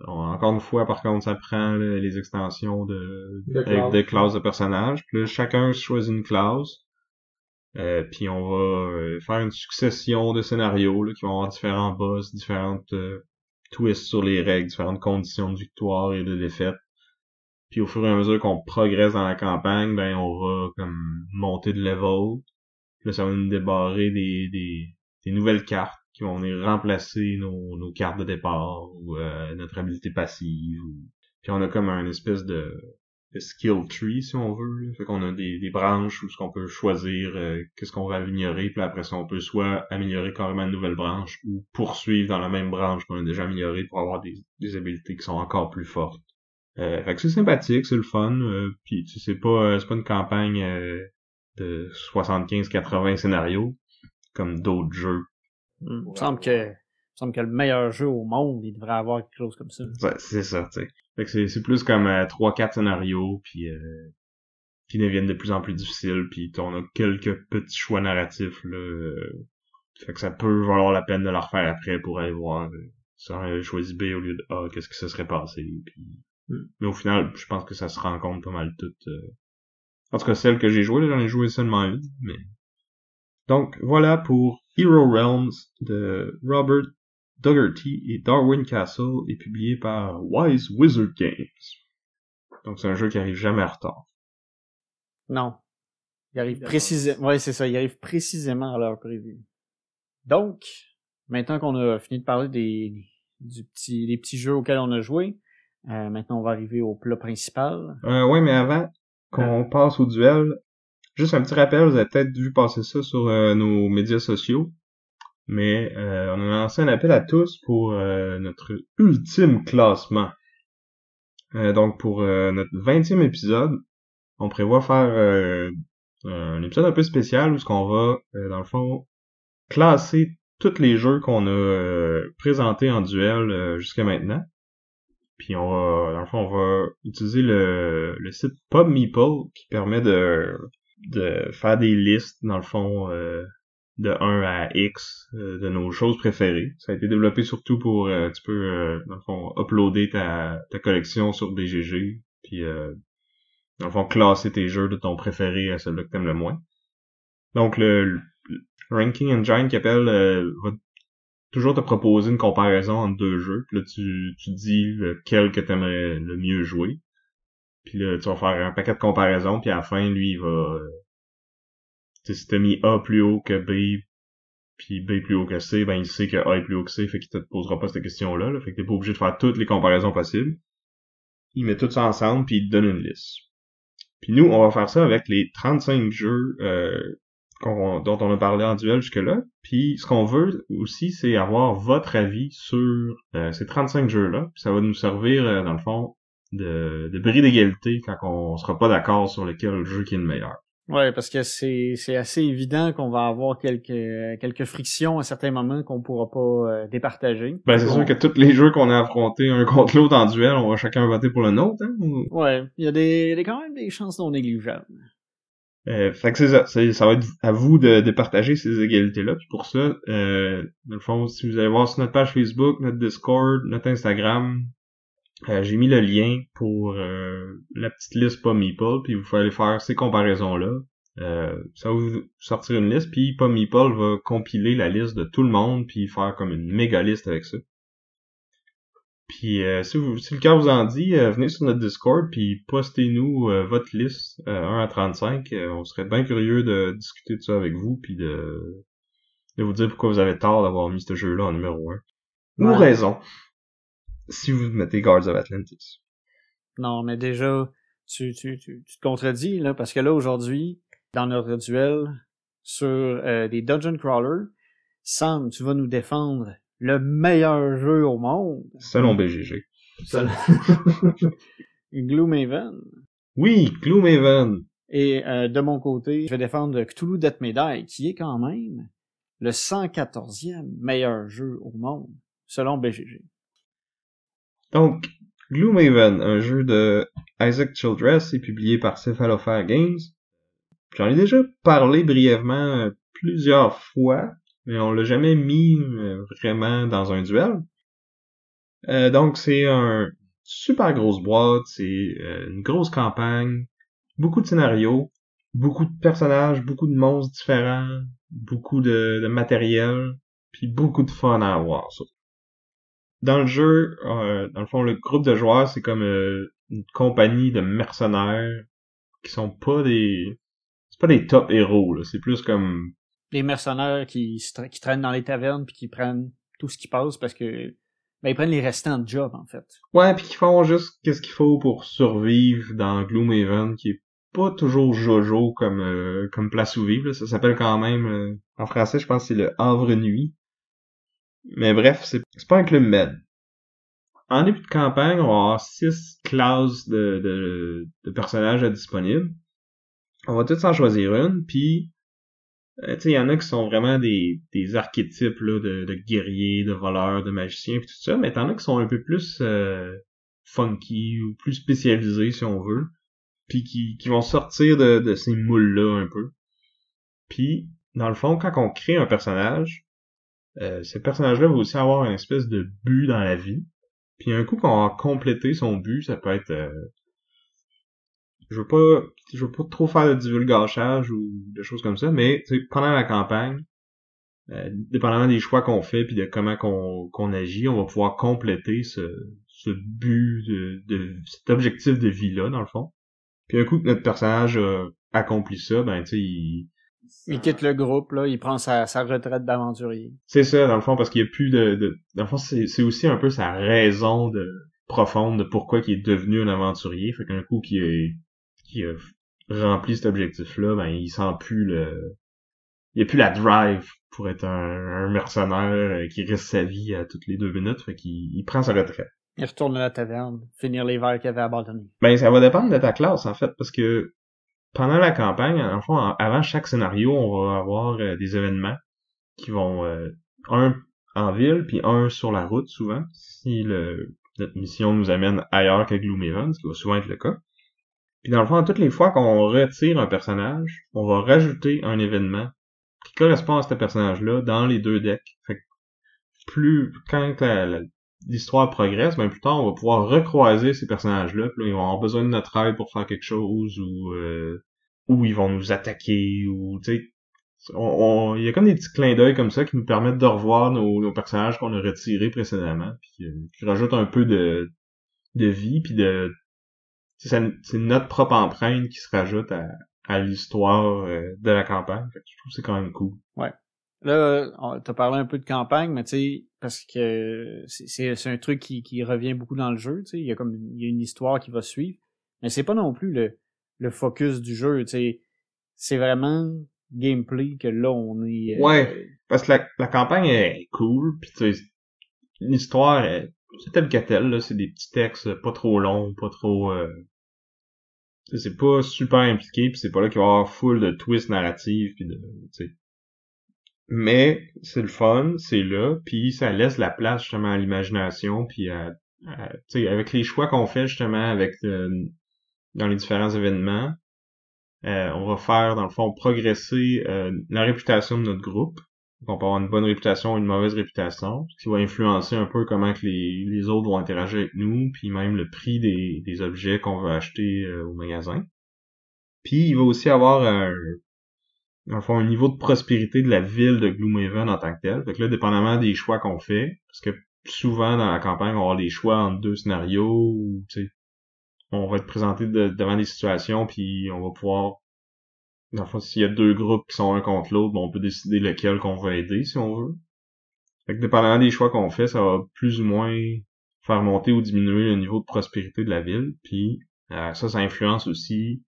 S2: Encore une fois, par contre, ça prend les extensions avec des classes de personnages. Puis là, chacun choisit une classe. Puis on va faire une succession de scénarios là, qui vont avoir différents boss, différentes twists sur les règles, différentes conditions de victoire et de défaite. Puis au fur et à mesure qu'on progresse dans la campagne, ben on va comme monter de level. Puis là, ça va nous débarrer des nouvelles cartes qui vont venir remplacer nos cartes de départ ou notre habilité passive. Puis on a comme un espèce de skill tree, si on veut. Là. Fait qu'on a des branches où ce qu'on peut choisir qu'est-ce qu'on va améliorer. Puis après ça, on peut soit améliorer carrément une nouvelle branche ou poursuivre dans la même branche qu'on a déjà améliorée pour avoir des habilités qui sont encore plus fortes. Fait que c'est sympathique, c'est le fun. Puis c'est pas une campagne de 75-80 scénarios comme d'autres jeux.
S1: Il me semble que le meilleur jeu au monde, il devrait avoir quelque chose comme ça.
S2: Ouais, c'est ça, tu sais. Fait que c'est plus comme 3-4 scénarios, puis qui deviennent de plus en plus difficiles, puis on a quelques petits choix narratifs, là. Fait que ça peut valoir la peine de le refaire après pour aller voir si on avait choisi B au lieu de A, qu'est-ce que ça serait passé, puis... Mais au final, je pense que ça se rencontre pas mal toutes. En tout cas, celle que j'ai jouée, j'en ai joué seulement une, mais... Donc, voilà pour Hero Realms de Robert Dougherty et Darwin Castle est publié par Wise Wizard Games. Donc, c'est un jeu qui arrive jamais en retard.
S1: Non. Il arrive précisément, ouais, c'est ça, il arrive précisément à l'heure prévue. Donc, maintenant qu'on a fini de parler des petits jeux auxquels on a joué, maintenant on va arriver au plat principal.
S2: Ouais, mais avant qu'on passe au duel, juste un petit rappel, vous avez peut-être vu passer ça sur nos médias sociaux, mais on a lancé un appel à tous pour notre ultime classement. Donc pour notre 20e épisode, on prévoit faire un épisode un peu spécial où ce qu'on va, dans le fond, classer tous les jeux qu'on a présentés en duel jusqu'à maintenant. Puis dans le fond, on va utiliser le site PubMeeple qui permet de de faire des listes, dans le fond, de 1 à X de nos choses préférées. Ça a été développé surtout pour, tu peux, dans le fond, uploader ta collection sur BGG, puis dans le fond, classer tes jeux de ton préféré à celui que t'aimes le moins. Donc, le Ranking Engine qui appelle va toujours te proposer une comparaison entre deux jeux. Puis là, tu dis lequel que t'aimerais le mieux jouer. Puis là, tu vas faire un paquet de comparaisons, puis à la fin, lui, il va... si t'as mis A plus haut que B, puis B plus haut que C, ben il sait que A est plus haut que C, fait qu'il te posera pas cette question-là. Fait que t'es pas obligé de faire toutes les comparaisons possibles. Il met tout ça ensemble, puis il te donne une liste. Puis nous, on va faire ça avec les 35 jeux dont on a parlé en duel jusque-là. Puis ce qu'on veut aussi, c'est avoir votre avis sur ces 35 jeux-là. Puis ça va nous servir, dans le fond, de bris d'égalité quand on sera pas d'accord sur lequel jeu qui est le meilleur.
S1: Ouais, parce que c'est assez évident qu'on va avoir quelques frictions à certains moments qu'on pourra pas départager.
S2: Ben c'est sûr que tous les jeux qu'on a affrontés un contre l'autre en duel, on va chacun voter pour le nôtre, hein?
S1: Ouais, il y a quand même des chances non négligeables.
S2: Fait que c'est ça. Ça va être à vous de départager ces égalités-là. Puis pour ça, dans le fond, si vous allez voir sur notre page Facebook, notre Discord, notre Instagram, j'ai mis le lien pour la petite liste PopMeeple, puis vous pouvez aller faire ces comparaisons-là. Ça va vous sortir une liste, puis PopMeeple va compiler la liste de tout le monde, puis faire comme une méga liste avec ça. Puis si le cœur vous en dit, venez sur notre Discord, puis postez-nous votre liste 1 à 35. On serait bien curieux de discuter de ça avec vous, puis de vous dire pourquoi vous avez tort d'avoir mis ce jeu-là en numéro 1. Ou raison. Si vous mettez Guards of Atlantis.
S1: Non, mais déjà, tu te contredis, là, parce que là, aujourd'hui, dans notre duel sur des Dungeon Crawlers, Sam, tu vas nous défendre le meilleur jeu au monde.
S2: Selon BGG.
S1: Gloomhaven.
S2: Oui, Gloomhaven.
S1: Et de mon côté, je vais défendre Cthulhu Death Medai, qui est quand même le 114e meilleur jeu au monde, selon BGG.
S2: Donc, Gloomhaven, un jeu de Isaac Childress, est publié par Cephalofair Games. J'en ai déjà parlé brièvement plusieurs fois, mais on l'a jamais mis vraiment dans un duel. Donc, c'est un super grosse boîte, c'est une grosse campagne, beaucoup de scénarios, beaucoup de personnages, beaucoup de monstres différents, beaucoup de matériel, puis beaucoup de fun à avoir, surtout. Dans le jeu, dans le fond, le groupe de joueurs, c'est comme une compagnie de mercenaires qui sont pas des... C'est pas des top héros, là. C'est plus comme...
S1: Des mercenaires qui traînent dans les tavernes puis qui prennent tout ce qui passe parce que... Ben, ils prennent les restants de job, en fait.
S2: Ouais, puis qui font juste qu'est-ce qu'il faut pour survivre dans Gloomhaven, qui est pas toujours jojo comme place où vivre, là. Ça s'appelle quand même... en français, je pense que c'est le Havre Nuit. Mais bref, c'est pas un club med. En début de campagne, on va avoir 6 classes de personnages disponibles. On va tous s'en choisir une, puis tu sais, il y en a qui sont vraiment des archétypes là, de guerriers, de voleurs, de magiciens, puis tout ça, mais t'en as qui sont un peu plus funky ou plus spécialisés, si on veut, puis qui vont sortir de ces moules-là un peu. Puis, dans le fond, quand on crée un personnage, ce personnage-là va aussi avoir une espèce de but dans la vie. Puis un coup qu'on a complété son but, ça peut être... je veux pas trop faire de divulgachage ou de choses comme ça, mais pendant la campagne, dépendamment des choix qu'on fait puis de comment qu'on agit, on va pouvoir compléter ce but de cet objectif de vie-là, dans le fond. Puis un coup que notre personnage a accompli ça, ben tu sais,
S1: il quitte le groupe, là, il prend sa retraite d'aventurier.
S2: C'est ça, dans le fond, parce qu'il y a plus dans le fond, c'est aussi un peu sa raison profonde de pourquoi il est devenu un aventurier. Fait qu'un coup qu'il a rempli cet objectif-là, ben il sent plus il y a plus la drive pour être un mercenaire qui risque sa vie à toutes les 2 minutes. Fait qu'il prend sa retraite.
S1: Il retourne à la taverne, finir les verres qu'il avait abandonnés.
S2: Ben ça va dépendre de ta classe, en fait, parce que pendant la campagne, en fond, avant chaque scénario, on va avoir des événements qui vont un en ville puis un sur la route souvent si notre mission nous amène ailleurs qu'à Gloomhaven, ce qui va souvent être le cas. Puis dans le fond, toutes les fois qu'on retire un personnage, on va rajouter un événement qui correspond à ce personnage-là dans les deux decks. Fait que quand l'histoire progresse, ben plus tard, on va pouvoir recroiser ces personnages-là, puis là, ils vont avoir besoin de notre aide pour faire quelque chose, ou ils vont nous attaquer, ou, tu sais, il y a comme des petits clins d'œil comme ça qui nous permettent de revoir nos personnages qu'on a retirés précédemment, puis qui rajoutent un peu de vie, puis c'est notre propre empreinte qui se rajoute à l'histoire de la campagne. Fait que je trouve que c'est quand même cool.
S1: Ouais. Là, t'as parlé un peu de campagne, mais tu sais, parce que c'est un truc qui revient beaucoup dans le jeu, tu sais, il y a une histoire qui va suivre, mais c'est pas non plus le focus du jeu, tu sais, c'est vraiment gameplay que là on est.
S2: Ouais, parce que la campagne est cool, puis tu sais, l'histoire c'est tel que tel, là, c'est des petits textes pas trop longs, pas trop c'est pas super impliqué, puis c'est pas là qu'il va y avoir full de twists narratifs, puis de, tu sais. Mais c'est le fun, c'est là, puis ça laisse la place justement à l'imagination, puis tu sais, avec les choix qu'on fait justement avec dans les différents événements, on va faire dans le fond progresser la réputation de notre groupe. Donc, on peut avoir une bonne réputation ou une mauvaise réputation, ce qui va influencer un peu comment que les autres vont interagir avec nous, puis même le prix des objets qu'on veut acheter au magasin. Puis il va aussi avoir dans le fond, un niveau de prospérité de la ville de Gloomhaven en tant que tel. Fait que là, dépendamment des choix qu'on fait, parce que souvent dans la campagne, on va avoir des choix entre deux scénarios, ou tu sais, on va être présenté devant des situations, puis on va pouvoir, dans le fond, s'il y a deux groupes qui sont un contre l'autre, on peut décider lequel qu'on va aider, si on veut. Fait que dépendamment des choix qu'on fait, ça va plus ou moins faire monter ou diminuer le niveau de prospérité de la ville, puis ça influence aussi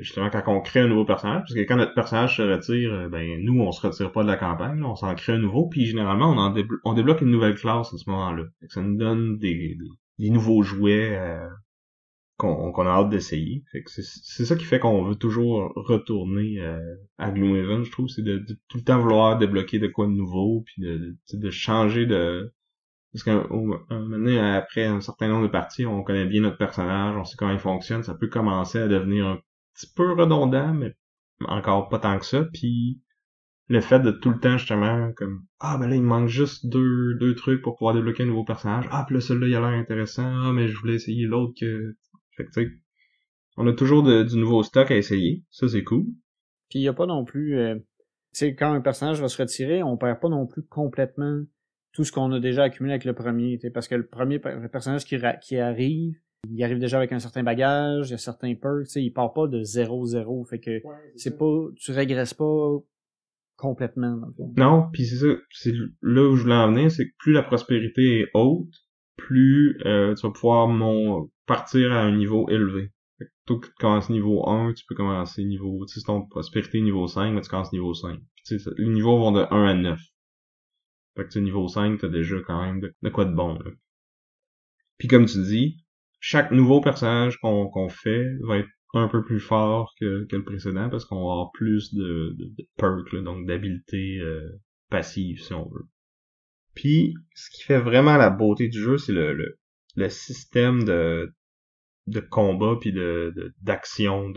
S2: justement quand on crée un nouveau personnage, parce que quand notre personnage se retire, ben nous on se retire pas de la campagne, là, on s'en crée un nouveau, puis généralement on débloque une nouvelle classe à ce moment-là. Fait que ça nous donne des nouveaux jouets qu'on a hâte d'essayer. Fait que c'est ça qui fait qu'on veut toujours retourner à Gloomhaven, je trouve, c'est de tout le temps vouloir débloquer de quoi de nouveau, puis de changer de... Parce qu'un moment donné, après un certain nombre de parties, on connaît bien notre personnage, on sait comment il fonctionne, ça peut commencer à devenir un petit peu redondant, mais encore pas tant que ça, puis le fait de tout le temps justement comme ben là il me manque juste deux trucs pour pouvoir débloquer un nouveau personnage, puis là celui-là il a l'air intéressant, mais je voulais essayer l'autre que... Fait que tu sais, on a toujours du nouveau stock à essayer, ça c'est cool.
S1: Puis il y a pas non plus tu sais, quand un personnage va se retirer, on perd pas non plus complètement tout ce qu'on a déjà accumulé avec le premier, tu sais, parce que le premier personnage qui arrive, il arrive déjà avec un certain bagage, il y a certains perks, tu sais, il part pas de 0-0, fait que c'est pas, tu régresses pas complètement dans le fond.
S2: Non, puis c'est ça, c'est là où je voulais en venir, c'est que plus la prospérité est haute, plus tu vas pouvoir partir à un niveau élevé. Fait que plutôt que de commencer niveau 1, tu peux commencer niveau, tu sais, ton prospérité niveau 5, mais tu commences niveau 5. Puis, tu sais, les niveaux vont de 1 à 9. Fait que tu sais, niveau 5, t'as déjà quand même de quoi de bon, là. Puis comme tu dis, chaque nouveau personnage qu'on fait va être un peu plus fort que le précédent parce qu'on va avoir plus de perks, là, donc d'habilités passives si on veut. Puis ce qui fait vraiment la beauté du jeu, c'est le système de combat puis d'action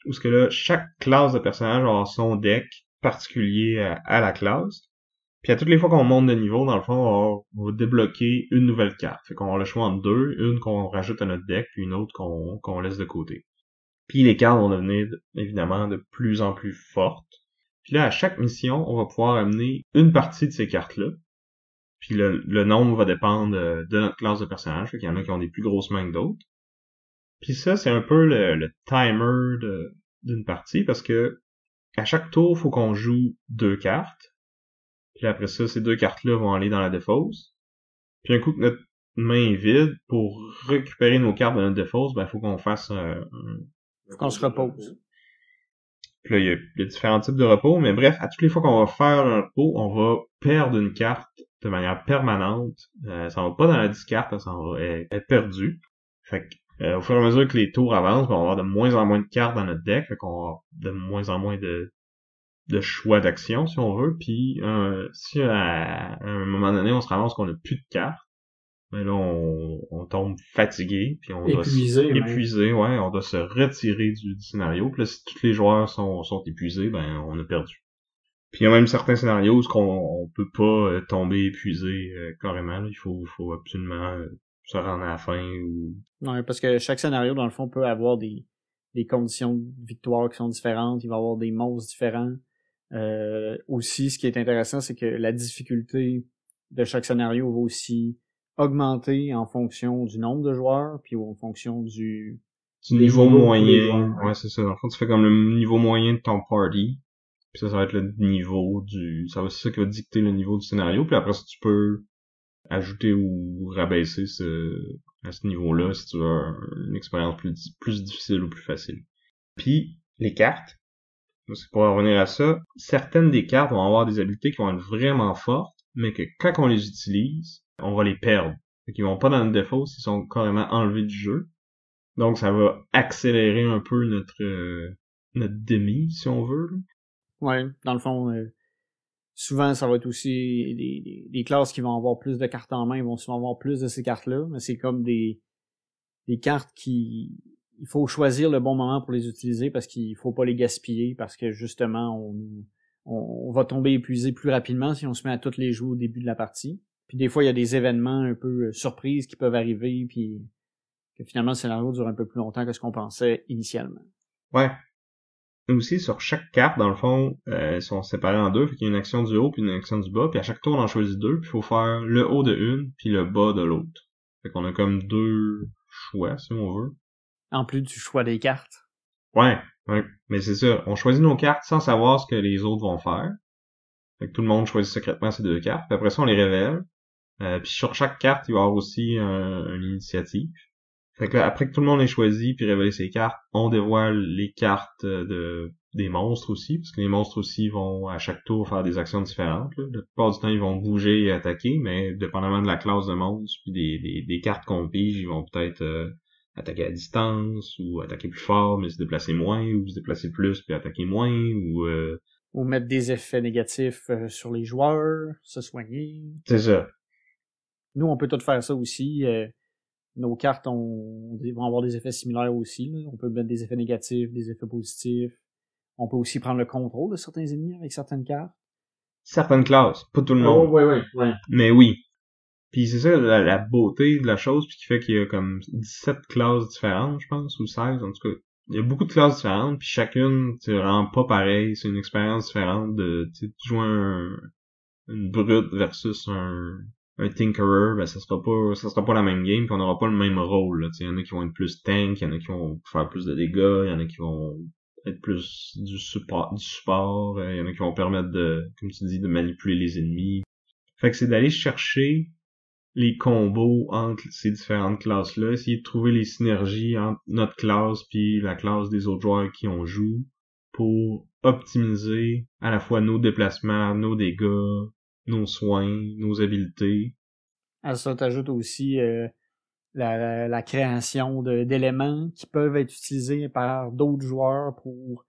S2: où ce que là chaque classe de personnage va avoir son deck particulier à la classe. Puis à toutes les fois qu'on monte de niveau, dans le fond, on va débloquer une nouvelle carte. Fait qu'on a le choix entre deux, une qu'on rajoute à notre deck, puis une autre qu'on laisse de côté. Puis les cartes vont devenir évidemment de plus en plus fortes. Puis là, à chaque mission, on va pouvoir amener une partie de ces cartes-là. Puis le nombre va dépendre de notre classe de personnage. Fait qu'il y en a qui ont des plus grosses mains que d'autres. Puis ça, c'est un peu le timer d'une partie, parce que à chaque tour, il faut qu'on joue deux cartes. Puis après ça, ces deux cartes-là vont aller dans la défausse. Puis un coup que notre main est vide, pour récupérer nos cartes de notre défausse, ben, il faut qu'on fasse
S1: faut qu'on se repose.
S2: Puis là, il y a différents types de repos, mais bref, à toutes les fois qu'on va faire un repos, on va perdre une carte de manière permanente. Ça va pas dans la discarte, elle est perdue. Fait que, au fur et à mesure que les tours avancent, ben, on va avoir de moins en moins de cartes dans notre deck, fait qu'on va avoir de moins en moins de choix d'action, si on veut, puis si à un moment donné, on se ramasse qu'on a plus de cartes, mais là, on tombe fatigué, puis on
S3: Épuisé,
S2: doit épuisé, ouais, on doit se retirer du scénario. Puis là, si tous les joueurs sont épuisés, ben, on a perdu. Puis il y a même certains scénarios où on peut pas tomber épuisé carrément. Là. Il faut absolument se rendre à la fin ou...
S1: Non, parce que chaque scénario, dans le fond, peut avoir des conditions de victoire qui sont différentes. Il va y avoir des monstres différents. Aussi, ce qui est intéressant, c'est que la difficulté de chaque scénario va aussi augmenter en fonction du nombre de joueurs, puis en fonction du
S2: niveau moyen.
S3: Joueurs,
S2: ouais, c'est ça. Dans le fond, tu fais comme le niveau moyen de ton party. Puis ça va être le niveau du... c'est ça qui va dicter le niveau du scénario. Puis après ça, tu peux ajouter ou rabaisser à ce niveau-là si tu veux une expérience plus difficile ou plus facile. Puis, les cartes, c'est pour revenir à ça, certaines des cartes vont avoir des habiletés qui vont être vraiment fortes, mais que quand on les utilise, on va les perdre. Fait qu'ils vont pas dans le défaut s'ils sont carrément enlevés du jeu. Donc ça va accélérer un peu notre demi, si on veut. Là.
S1: Ouais, dans le fond, souvent ça va être aussi des classes qui vont avoir plus de cartes en main, ils vont souvent avoir plus de ces cartes-là, mais c'est comme des cartes qui... il faut choisir le bon moment pour les utiliser parce qu'il faut pas les gaspiller parce que justement on va tomber épuisé plus rapidement si on se met à toutes les jouer au début de la partie. Puis des fois il y a des événements un peu surprises qui peuvent arriver puis que finalement le scénario dure un peu plus longtemps que ce qu'on pensait initialement.
S2: Ouais. Et aussi sur chaque carte dans le fond ils sont séparés en deux, fait qu'il y a une action du haut puis une action du bas, puis à chaque tour on en choisit deux, puis il faut faire le haut de une puis le bas de l'autre. Fait qu'on a comme deux choix si on veut.
S1: En plus du choix des cartes.
S2: Ouais, mais c'est ça. On choisit nos cartes sans savoir ce que les autres vont faire. Fait que tout le monde choisit secrètement ces deux cartes. Puis après ça, on les révèle. Puis sur chaque carte, il va y avoir aussi une initiative. Fait que là, après que tout le monde ait choisi puis révélé ses cartes, on dévoile les cartes des monstres aussi, parce que les monstres aussi vont à chaque tour faire des actions différentes. Là. La plupart du temps, ils vont bouger et attaquer, mais dépendamment de la classe de monstre puis des cartes qu'on pige, ils vont peut-être attaquer à distance, ou attaquer plus fort mais se déplacer moins, ou se déplacer plus puis attaquer moins,
S1: ou mettre des effets négatifs sur les joueurs, se soigner.
S2: C'est ça.
S1: Nous, on peut tout faire ça aussi. Nos cartes vont avoir des effets similaires aussi. Là. On peut mettre des effets négatifs, des effets positifs. On peut aussi prendre le contrôle de certains ennemis avec certaines cartes.
S2: Certaines classes, pas tout le monde.
S3: Oh, ouais.
S2: Mais oui. Puis c'est ça la beauté de la chose, puis qui fait qu'il y a comme 17 classes différentes, je pense, ou 16, en tout cas. Il y a beaucoup de classes différentes, puis chacune, c'est vraiment pas pareil. C'est une expérience différente de, tu joues une brute versus un tinkerer, ben ça sera pas la même game, puis on n'aura pas le même rôle. Il y en a qui vont être plus tank, il y en a qui vont faire plus de dégâts, il y en a qui vont être plus du support, il y en a qui vont permettre de, comme tu dis, de manipuler les ennemis. Fait que c'est d'aller chercher les combos entre ces différentes classes-là, essayer de trouver les synergies entre notre classe puis la classe des autres joueurs qui on joue pour optimiser à la fois nos déplacements, nos dégâts, nos soins, nos habiletés.
S1: À ça, t'ajoutes aussi la création d'éléments qui peuvent être utilisés par d'autres joueurs pour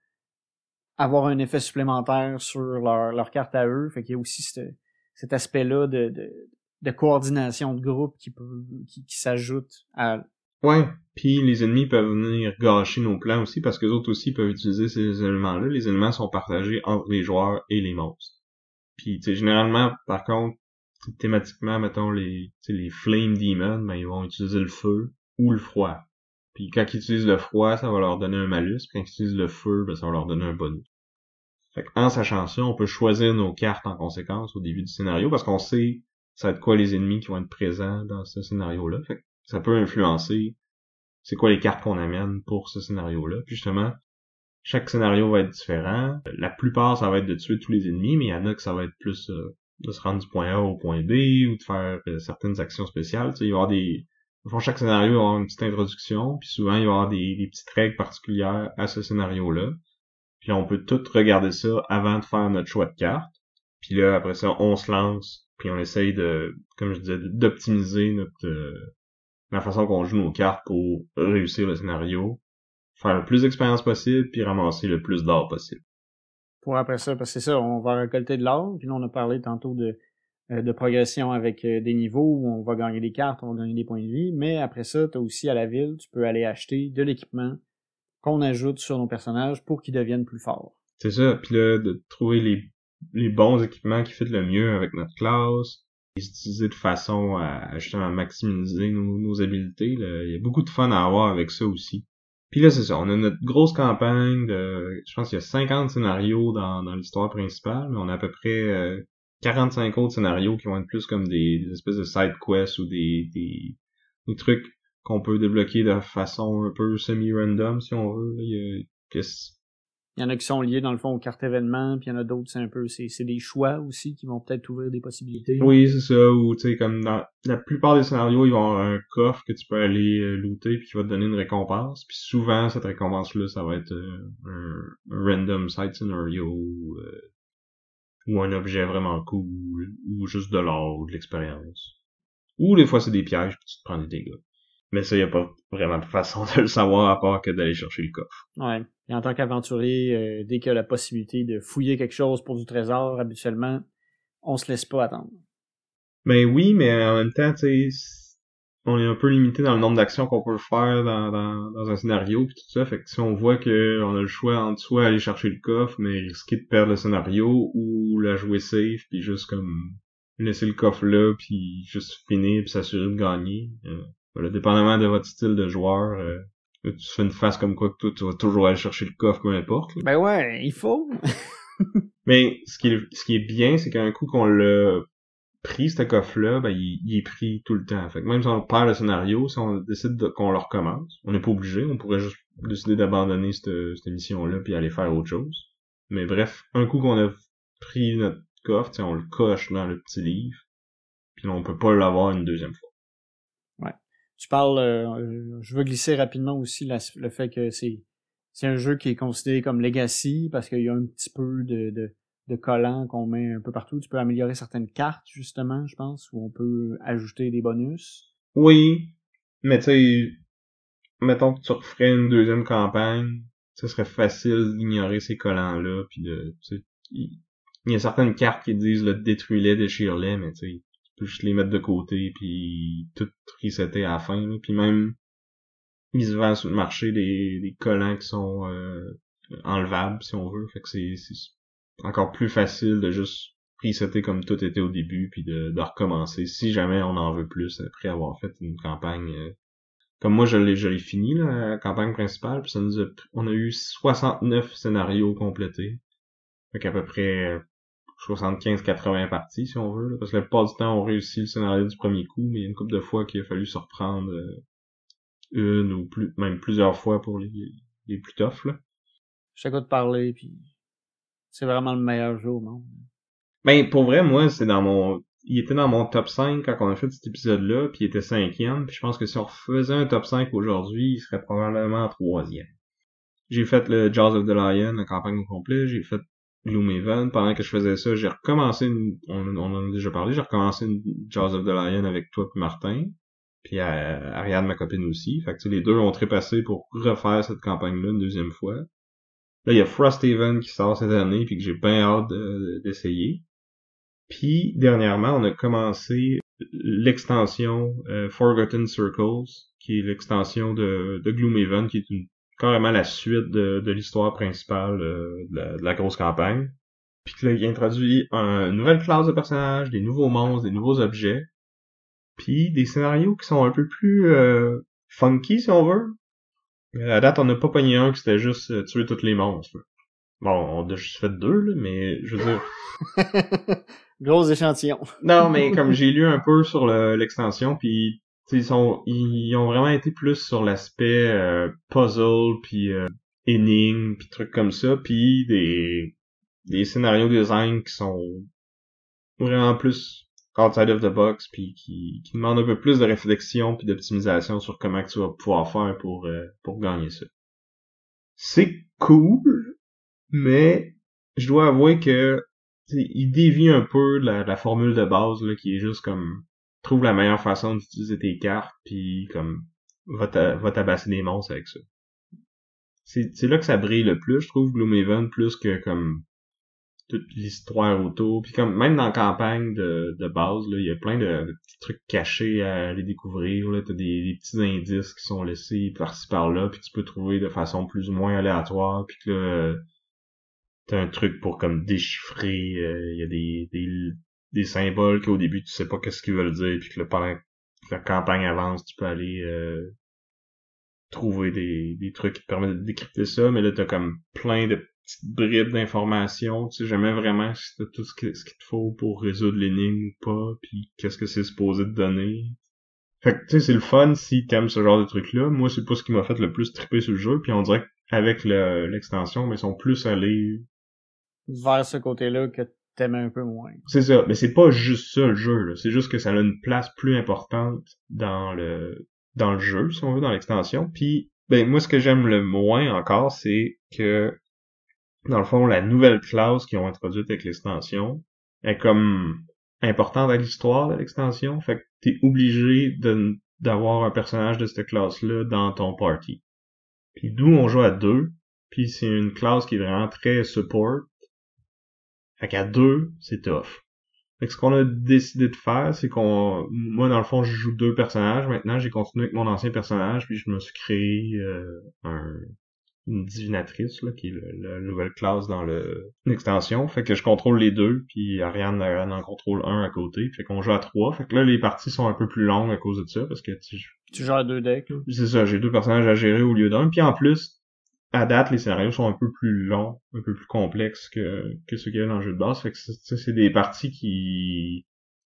S1: avoir un effet supplémentaire sur leur carte à eux. Fait qu'il y a aussi cet aspect-là de coordination de groupe qui s'ajoute à...
S2: Ouais, puis les ennemis peuvent venir gâcher nos plans aussi, parce que les autres aussi peuvent utiliser ces éléments-là. Les éléments sont partagés entre les joueurs et les monstres. Puis, tu sais, généralement, par contre, thématiquement, mettons, les Flame Demons, ben, ils vont utiliser le feu ou le froid. Puis quand ils utilisent le froid, ça va leur donner un malus, puis quand ils utilisent le feu, ben, ça va leur donner un bonus. Fait en sachant ça, on peut choisir nos cartes en conséquence au début du scénario, parce qu'on sait ça va être quoi les ennemis qui vont être présents dans ce scénario-là. Fait que ça peut influencer c'est quoi les cartes qu'on amène pour ce scénario-là. Puis justement, chaque scénario va être différent. La plupart, ça va être de tuer tous les ennemis, mais il y en a que ça va être plus de se rendre du point A au point B, ou de faire certaines actions spéciales. Tu sais, il va y avoir au fond, chaque scénario va avoir une petite introduction, puis souvent, il va y avoir des petites règles particulières à ce scénario-là. Puis là, on peut tout regarder ça avant de faire notre choix de carte. Puis là, après ça, on se lance, puis on essaye de, comme je disais, d'optimiser la façon qu'on joue nos cartes pour réussir le scénario, faire le plus d'expérience possible, puis ramasser le plus d'or possible.
S1: Pour après ça, parce que c'est ça, on va récolter de l'or, puis là, on a parlé tantôt de de progression avec des niveaux où on va gagner des cartes, on va gagner des points de vie, mais après ça, t'as aussi à la ville, tu peux aller acheter de l'équipement qu'on ajoute sur nos personnages pour qu'ils deviennent plus forts.
S2: C'est ça, puis là, de trouver les bons équipements qui fit le mieux avec notre classe, les utiliser de façon à justement maximiser nos habilités, là. Il y a beaucoup de fun à avoir avec ça aussi. Puis là, c'est ça, on a notre grosse campagne je pense qu'il y a 50 scénarios dans l'histoire principale, mais on a à peu près 45 autres scénarios qui vont être plus comme des espèces de side quests ou des trucs qu'on peut débloquer de façon un peu semi-random, si on veut. Il
S1: y en a qui sont liés, dans le fond, aux cartes événements, puis il y en a d'autres, c'est des choix aussi qui vont peut-être ouvrir des possibilités.
S2: Oui, c'est ça, ou tu sais, comme dans la plupart des scénarios, ils vont avoir un coffre que tu peux aller looter puis qui va te donner une récompense. Puis souvent, cette récompense-là, ça va être un random side scenario ou un objet vraiment cool, ou juste de l'or ou de l'expérience. Ou des fois, c'est des pièges puis tu te prends des dégâts. Mais ça, y a pas vraiment de façon de le savoir à part que d'aller chercher le coffre.
S1: Ouais. Et en tant qu'aventurier, dès qu'il y a la possibilité de fouiller quelque chose pour du trésor, habituellement, on se laisse pas attendre.
S2: Ben oui, mais en même temps, tu sais, on est un peu limité dans le nombre d'actions qu'on peut faire dans un scénario pis tout ça. Fait que si on voit que on a le choix entre soit aller chercher le coffre, mais risquer de perdre le scénario, ou la jouer safe puis juste comme laisser le coffre là puis juste finir puis s'assurer de gagner. Voilà, dépendamment de votre style de joueur, tu fais une face comme quoi que toi, tu vas toujours aller chercher le coffre, peu importe. Là.
S1: Ben ouais, il faut.
S2: Mais ce qui est bien, c'est qu'un coup qu'on l'a pris, ce coffre-là, ben il est pris tout le temps. Fait que même si on perd le scénario, si on décide qu'on le recommence, on n'est pas obligé, on pourrait juste décider d'abandonner cette mission-là puis aller faire autre chose. Mais bref, un coup qu'on a pris notre coffre, on le coche dans le petit livre, puis on peut pas l'avoir une deuxième fois.
S1: Ouais. Tu parles, je veux glisser rapidement aussi le fait que c'est un jeu qui est considéré comme legacy parce qu'il y a un petit peu de collants qu'on met un peu partout. Tu peux améliorer certaines cartes, justement, je pense, où on peut ajouter des bonus.
S2: Oui, mais tu sais, mettons que tu referais une deuxième campagne, ce serait facile d'ignorer ces collants-là, puis de, tu sais, il y a certaines cartes qui disent le détruis-les, déchire-les, mais tu sais, tu peux juste les mettre de côté, puis tout resetter à la fin, là. Puis même, ils se vendent sur le marché des collants qui sont enlevables, si on veut, fait que c'est encore plus facile de juste resetter comme tout était au début, puis de recommencer, si jamais on en veut plus, après avoir fait une campagne... Comme moi, je l'ai fini, la campagne principale, puis on a eu 69 scénarios complétés. Fait qu'à peu près 75-80 parties, si on veut, là, parce que la plupart du temps, on réussit le scénario du premier coup, mais il y a une couple de fois qu'il a fallu se reprendre une ou plus, même plusieurs fois pour les plus toughs, là.
S1: Je t'écoute parler, puis c'est vraiment le meilleur jeu au monde.
S2: Ben, pour vrai, moi, il était dans mon top 5 quand on a fait cet épisode-là, puis il était 5e, puis je pense que si on refaisait un top 5 aujourd'hui, il serait probablement 3e. J'ai fait le Jaws of the Lion, la campagne au complet, j'ai fait Gloomhaven. Pendant que je faisais ça, j'ai recommencé on en a déjà parlé, j'ai recommencé une Jaws of the Lion avec toi et Martin, puis Ariane, ma copine aussi. Fait que les deux ont trépassé pour refaire cette campagne-là une deuxième fois. Là, il y a Frosthaven qui sort cette année, puis que j'ai bien hâte d'essayer. Puis, dernièrement, on a commencé l'extension Forgotten Circles, qui est l'extension de Gloomhaven, qui est carrément la suite de l'histoire principale de la grosse campagne. Puis là, il introduit une nouvelle classe de personnages, des nouveaux monstres, des nouveaux objets, puis des scénarios qui sont un peu plus funky, si on veut. À date, on n'a pas pogné un qui c'était juste tuer tous les monstres. Bon, on a juste fait 2, là, mais je veux dire...
S1: Gros échantillon.
S2: Non, mais comme j'ai lu un peu sur l'extension, puis ils ont vraiment été plus sur l'aspect puzzle, puis énigmes, puis trucs comme ça, puis des scénarios design qui sont vraiment plus outside of the box, puis qui demandent un peu plus de réflexion puis d'optimisation sur comment que tu vas pouvoir faire pour gagner ça. C'est cool, mais je dois avouer que il dévie un peu de la formule de base là, qui est juste comme trouve la meilleure façon d'utiliser tes cartes puis comme va tabasser des monstres avec ça. C'est là que ça brille le plus, je trouve, Gloomhaven, plus que comme toute l'histoire autour. Puis comme même dans la campagne de base, là, il y a plein de petits trucs cachés à aller découvrir. Là, t'as des petits indices qui sont laissés par-ci par-là, puis tu peux trouver de façon plus ou moins aléatoire. Puis que là, t'as un truc pour comme déchiffrer. Il y a des symboles qu'au début tu sais pas qu'est-ce qu'ils veulent dire, puis que là, pendant que la campagne avance, tu peux aller trouver des trucs qui te permettent de décrypter ça, mais là t'as comme plein de petites bribes d'informations, tu sais jamais vraiment si t'as tout ce qu'il te faut pour résoudre l'énigme ou pas, puis qu'est-ce que c'est supposé te donner. Fait que tu sais, c'est le fun si t'aimes ce genre de trucs-là. Moi, c'est pas ce qui m'a fait le plus triper sur le jeu, puis on dirait qu'avec l'extension, mais ils sont plus allés
S1: vers ce côté-là que t'aimais un peu moins.
S2: C'est ça, mais c'est pas juste ça le jeu, là. C'est juste que ça a une place plus importante dans le jeu, si on veut, dans l'extension. Puis, ben moi, ce que j'aime le moins encore, c'est que dans le fond, la nouvelle classe qu'ils ont introduite avec l'extension est comme importante à l'histoire de l'extension. Fait que t'es obligé d'avoir un personnage de cette classe-là dans ton party. Puis d'où on joue à 2, puis c'est une classe qui est vraiment très support. Fait qu'à 2, c'est tough. Fait que ce qu'on a décidé de faire, c'est moi, dans le fond, je joue 2 personnages. Maintenant, j'ai continué avec mon ancien personnage, puis je me suis créé une divinatrice, là, qui est la nouvelle classe dans l'extension. Fait que je contrôle les 2, puis Ariane en contrôle un à côté. Fait qu'on joue à 3. Fait que là, les parties sont un peu plus longues à cause de ça, parce que
S1: tu gères 2 decks, là.
S2: C'est ça, j'ai 2 personnages à gérer au lieu d'un. Puis en plus, à date, les scénarios sont un peu plus longs, un peu plus complexes que ceux qu'il y a dans le jeu de base. Fait que c'est des parties qui...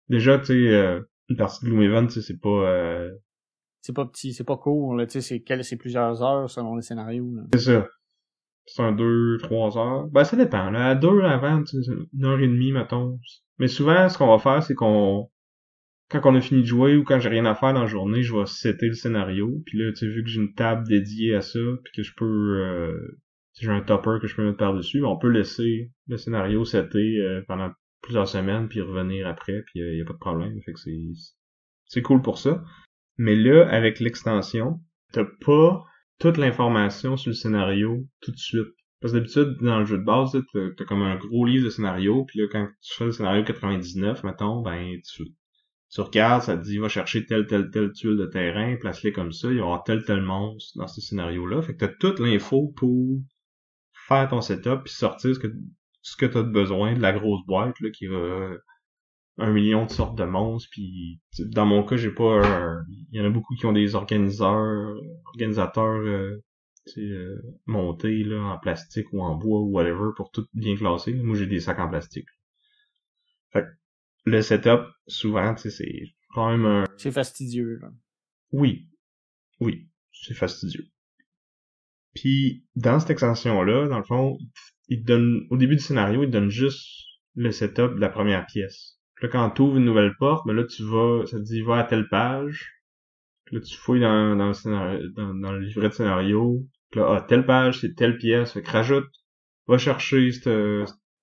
S2: Déjà, tu sais, une partie de Gloomhaven, tu sais, c'est pas...
S1: C'est pas petit, c'est pas court, là, tu sais, c'est plusieurs heures selon les scénarios, là.
S2: C'est ça. C'est un 2-3 heures. Ben, ça dépend, là. À 2 avant, tu sais, 1h30, mettons. Mais souvent, ce qu'on va faire, c'est quand on a fini de jouer ou quand j'ai rien à faire dans la journée, je vais setter le scénario. Puis là, tu sais, vu que j'ai une table dédiée à ça, puis que je peux... j'ai un topper que je peux mettre par-dessus, on peut laisser le scénario setter pendant plusieurs semaines, puis revenir après, puis y a pas de problème. Fait que c'est cool pour ça. Mais là, avec l'extension, t'as pas toute l'information sur le scénario tout de suite. Parce que d'habitude, dans le jeu de base, t'as comme un gros livre de scénario, puis là, quand tu fais le scénario 99, mettons, ben tu regardes, ça te dit, va chercher telle tuile de terrain, place-les comme ça, il y aura tel monstre dans ce scénario-là. Fait que t'as toute l'info pour faire ton setup puis sortir ce que t'as de besoin de la grosse boîte, là, qui va 1 million de sortes de monstres, puis dans mon cas, j'ai pas il y en a beaucoup qui ont des organisateurs montés là, en plastique ou en bois ou whatever pour tout bien classer. Moi, j'ai des sacs en plastique. Fait que le setup, souvent, tu sais, c'est quand même
S1: c'est fastidieux, là.
S2: Oui, c'est fastidieux. Puis, dans cette extension-là, dans le fond, il te donne, au début du scénario, il te donne juste le setup de la première pièce. Puis là, quand tu ouvres une nouvelle porte, ben là, ça te dit, va à telle page. Puis là, tu fouilles dans le scénario, dans le livret de scénario. Puis là, telle page, c'est telle pièce. Fait que rajoute, va chercher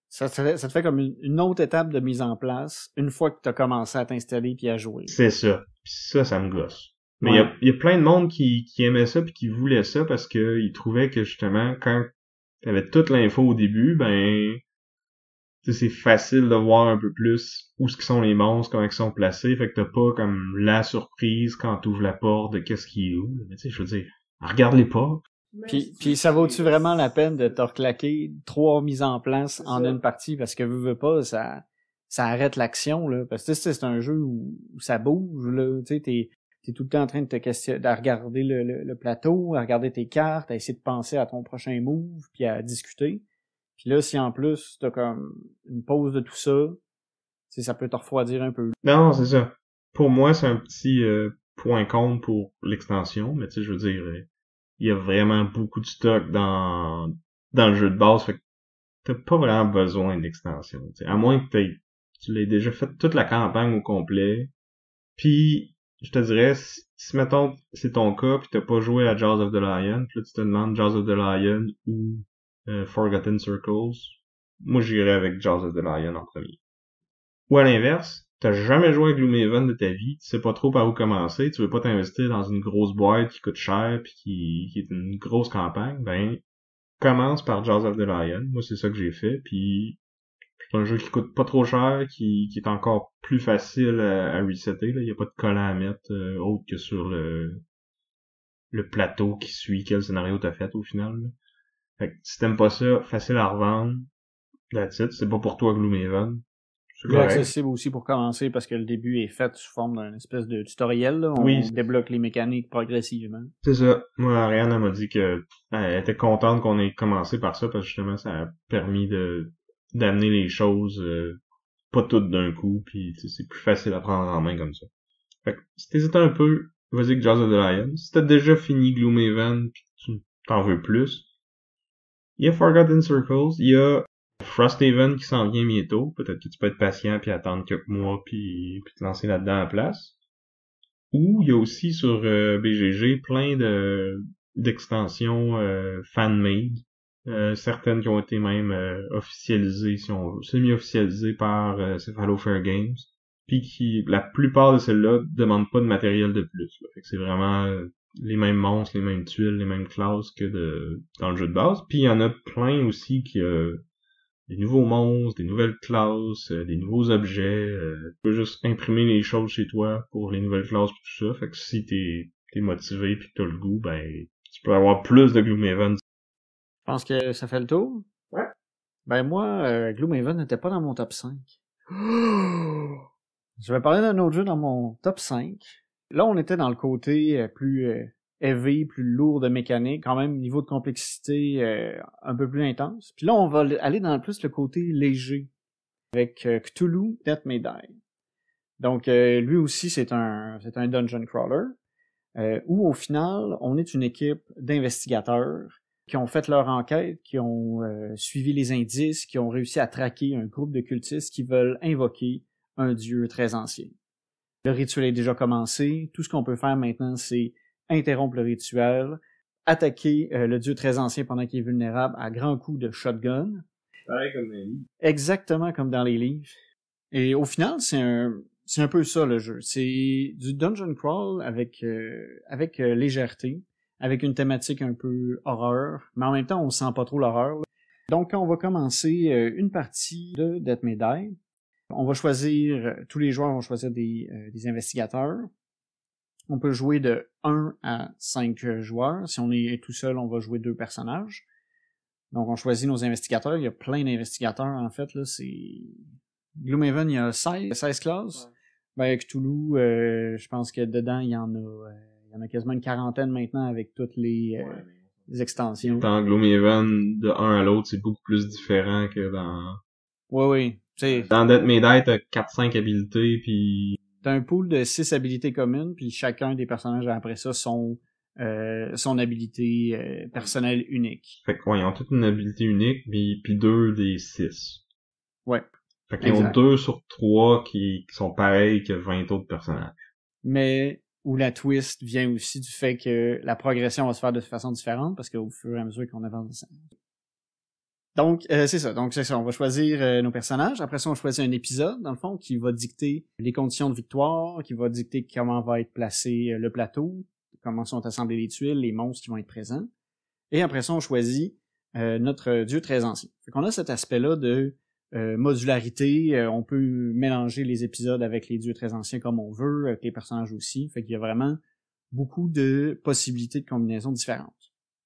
S1: ça te fait comme une autre étape de mise en place une fois que tu as commencé à t'installer puis à jouer.
S2: C'est ça. Puis ça me gosse. Mais
S1: ouais.
S2: il y a plein de monde qui aimait ça puis qui voulait ça parce que ils trouvaient que justement quand t'avais toute l'info au début, ben c'est facile de voir un peu plus où ce qui sont les monstres, comment ils sont placés, fait que t'as pas comme la surprise quand t'ouvres la porte de qu'est-ce qui est où. Mais tu sais, je veux dire, regarde-les pas.
S1: Puis ça vaut-tu vraiment la peine de te reclaquer 3 mises en place en une partie parce que veux pas, ça arrête l'action, là. Parce que c'est un jeu où ça bouge, là. Tu sais, t'es tout le temps en train de te questionner, de regarder le plateau, à regarder tes cartes, à essayer de penser à ton prochain move, puis à discuter. Puis là, si en plus t'as comme une pause de tout ça, tu sais, ça peut te refroidir un peu.
S2: Non, c'est ça. Pour moi, c'est un petit point contre pour l'extension, mais tu sais, je veux dire, il y a vraiment beaucoup de stock dans le jeu de base, fait que t'as pas vraiment besoin d'extension. T'sais. À moins que tu l'aies déjà fait toute la campagne au complet. Puis, je te dirais, si mettons, c'est ton cas, pis t'as pas joué à Jaws of the Lion, pis là tu te demandes Jaws of the Lion ou Forgotten Circles, moi j'irais avec Jaws of the Lion en premier. Ou à l'inverse, t'as jamais joué à Gloomhaven de ta vie, tu sais pas trop par où commencer, tu veux pas t'investir dans une grosse boîte qui coûte cher pis qui est une grosse campagne, ben commence par Jaws of the Lion. Moi c'est ça que j'ai fait, puis C'est un jeu qui coûte pas trop cher, qui est encore plus facile à resetter. Il y a pas de collant à mettre autre que sur le plateau qui suit quel scénario t'as fait au final. Là. Fait que si t'aimes pas ça, facile à revendre. That's it. C'est pas pour toi Gloomhaven. C'est
S1: Plus
S2: correct.
S1: accessible aussi pour commencer parce que le début est fait sous forme d'un espèce de tutoriel. Là. On
S2: Oui.
S1: débloque les mécaniques progressivement.
S2: C'est ça. Moi, Ariane, elle m'a dit que elle était contente qu'on ait commencé par ça parce que justement, ça a permis d'amener les choses pas toutes d'un coup, puis c'est plus facile à prendre en main comme ça. Fait que si t'hésites un peu, vas-y avec Jaws of the Lion. Si t'as déjà fini Gloomhaven pis tu t'en veux plus, il y a Forgotten Circles, il y a Frosthaven qui s'en vient bientôt. Peut-être que tu peux être patient puis attendre quelques mois puis te lancer là-dedans à la place. Ou il y a aussi sur BGG plein d'extensions fan-made. Certaines qui ont été même officialisées, si on veut, semi-officialisées par Cephalo Fair Games. Puis qui, la plupart de celles-là demandent pas de matériel de plus. Là. Fait que c'est vraiment les mêmes monstres, les mêmes tuiles, les mêmes classes que dans le jeu de base. Puis il y en a plein aussi qui des nouveaux monstres, des nouvelles classes, des nouveaux objets. Tu peux juste imprimer les choses chez toi pour les nouvelles classes et tout ça. Fait que si t'es motivé puis que t'as le goût, ben tu peux avoir plus de Gloomhaven.
S1: Je pense que ça fait le tour.
S3: Ouais.
S1: Ben moi, Gloomhaven n'était pas dans mon top 5. Je vais parler d'un autre jeu dans mon top 5. Là, on était dans le côté plus heavy, plus lourd de mécanique, quand même niveau de complexité un peu plus intense. Puis là, on va aller dans plus le côté léger avec Cthulhu Death May Die. Donc, lui aussi, c'est un dungeon crawler où, au final, on est une équipe d'investigateurs qui ont fait leur enquête, qui ont suivi les indices, qui ont réussi à traquer un groupe de cultistes qui veulent invoquer un dieu très ancien. Le rituel est déjà commencé. Tout ce qu'on peut faire maintenant, c'est interrompre le rituel, attaquer le dieu très ancien pendant qu'il est vulnérable à grands coups de shotgun.
S3: Pareil comme les livres.
S1: Exactement comme dans les livres. Et au final, c'est un peu ça le jeu. C'est du dungeon crawl avec légèreté, avec une thématique un peu horreur, mais en même temps, on sent pas trop l'horreur. Donc, on va commencer une partie de Death May Die. On va choisir, tous les joueurs vont choisir des investigateurs. On peut jouer de 1 à 5 joueurs. Si on est tout seul, on va jouer 2 personnages. Donc, on choisit nos investigateurs. Il y a plein d'investigateurs, en fait. Là, c'est Gloomhaven, il y a 16 classes. Ouais. Ben, Cthulhu, je pense que dedans, il y en a quasiment une quarantaine maintenant avec toutes les extensions.
S2: Dans Gloomhaven, de un à l'autre, c'est beaucoup plus différent que dans...
S1: Oui. T'sais,
S2: dans Death May Die, t'as 4-5 habilités, puis...
S1: T'as un pool de 6 habilités communes, puis chacun des personnages après ça son habilité personnelle unique.
S2: Fait que, ouais, ils ont toutes une habilité unique, puis 2 des 6.
S1: Ouais.
S2: Fait qu'ils ont 2 sur 3 qui sont pareils que 20 autres personnages.
S1: Mais où la twist vient aussi du fait que la progression va se faire de façon différente, parce qu'au fur et à mesure qu'on avance... Donc, c'est ça. Donc, c'est ça. On va choisir nos personnages. Après ça, on choisit un épisode, dans le fond, qui va dicter les conditions de victoire, qui va dicter comment va être placé le plateau, comment sont assemblées les tuiles, les monstres qui vont être présents. Et après ça, on choisit notre dieu très ancien. Fait qu'on a cet aspect-là de modularité. On peut mélanger les épisodes avec les dieux très anciens comme on veut, avec les personnages aussi. Fait qu'il y a vraiment beaucoup de possibilités de combinaisons différentes.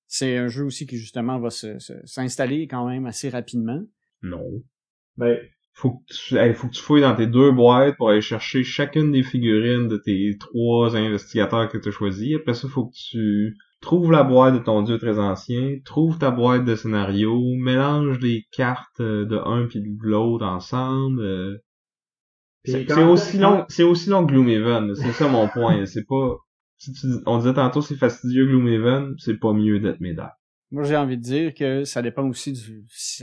S1: C'est un jeu aussi qui, justement, va s'installer quand même assez rapidement.
S2: Non. Ben, faut que tu fouilles dans tes 2 boîtes pour aller chercher chacune des figurines de tes 3 investigateurs que tu as choisis. Après ça, faut que tu trouves la boîte de ton dieu très ancien, trouve ta boîte de scénario, mélange les cartes de un puis de l'autre ensemble. C'est aussi long que Gloomhaven. C'est ça mon point. C'est pas... on disait tantôt c'est fastidieux Gloomhaven, c'est pas mieux Death May Die.
S1: Moi, j'ai envie de dire que ça dépend aussi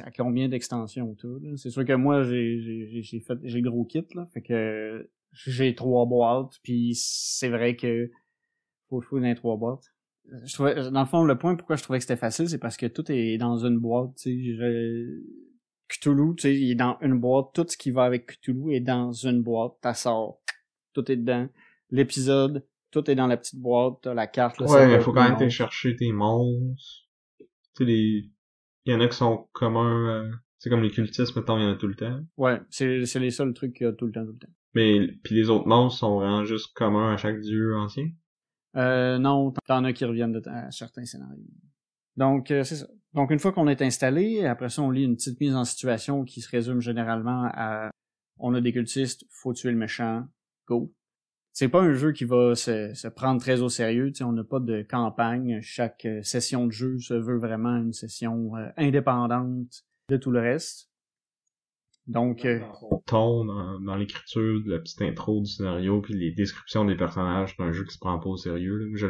S1: à combien d'extensions tout. Là. C'est sûr que moi, j'ai gros kit, là. Fait que j'ai 3 boîtes, puis c'est vrai que faut jouer dans les 3 boîtes. Je trouvais, dans le fond, le point pourquoi je trouvais que c'était facile, c'est parce que tout est dans une boîte, tu sais. Cthulhu, tu sais, il est dans une boîte. Tout ce qui va avec Cthulhu est dans une boîte. T'as sort. Tout est dedans. L'épisode, tout est dans la petite boîte, t'as la carte, là.
S2: Ouais, mais faut quand même aller chercher tes monstres. Tu sais, il y en a qui sont communs, C'est comme les cultistes, mettons, il y en a tout le temps.
S1: Ouais, c'est les seuls trucs qu'il y a tout le temps.
S2: Mais, puis les autres monstres sont vraiment juste communs à chaque dieu ancien?
S1: Non, t'en as qui reviennent à certains scénarios. Donc, c'est ça. Donc, une fois qu'on est installé, après ça, on lit une petite mise en situation qui se résume généralement à on a des cultistes, faut tuer le méchant, go. C'est pas un jeu qui va se prendre très au sérieux, tu sais, on n'a pas de campagne. Chaque session de jeu se veut vraiment une session indépendante de tout le reste. Donc,
S2: On tombe dans l'écriture de la petite intro du scénario puis les descriptions des personnages, c'est un jeu qui se prend pas au sérieux. Là.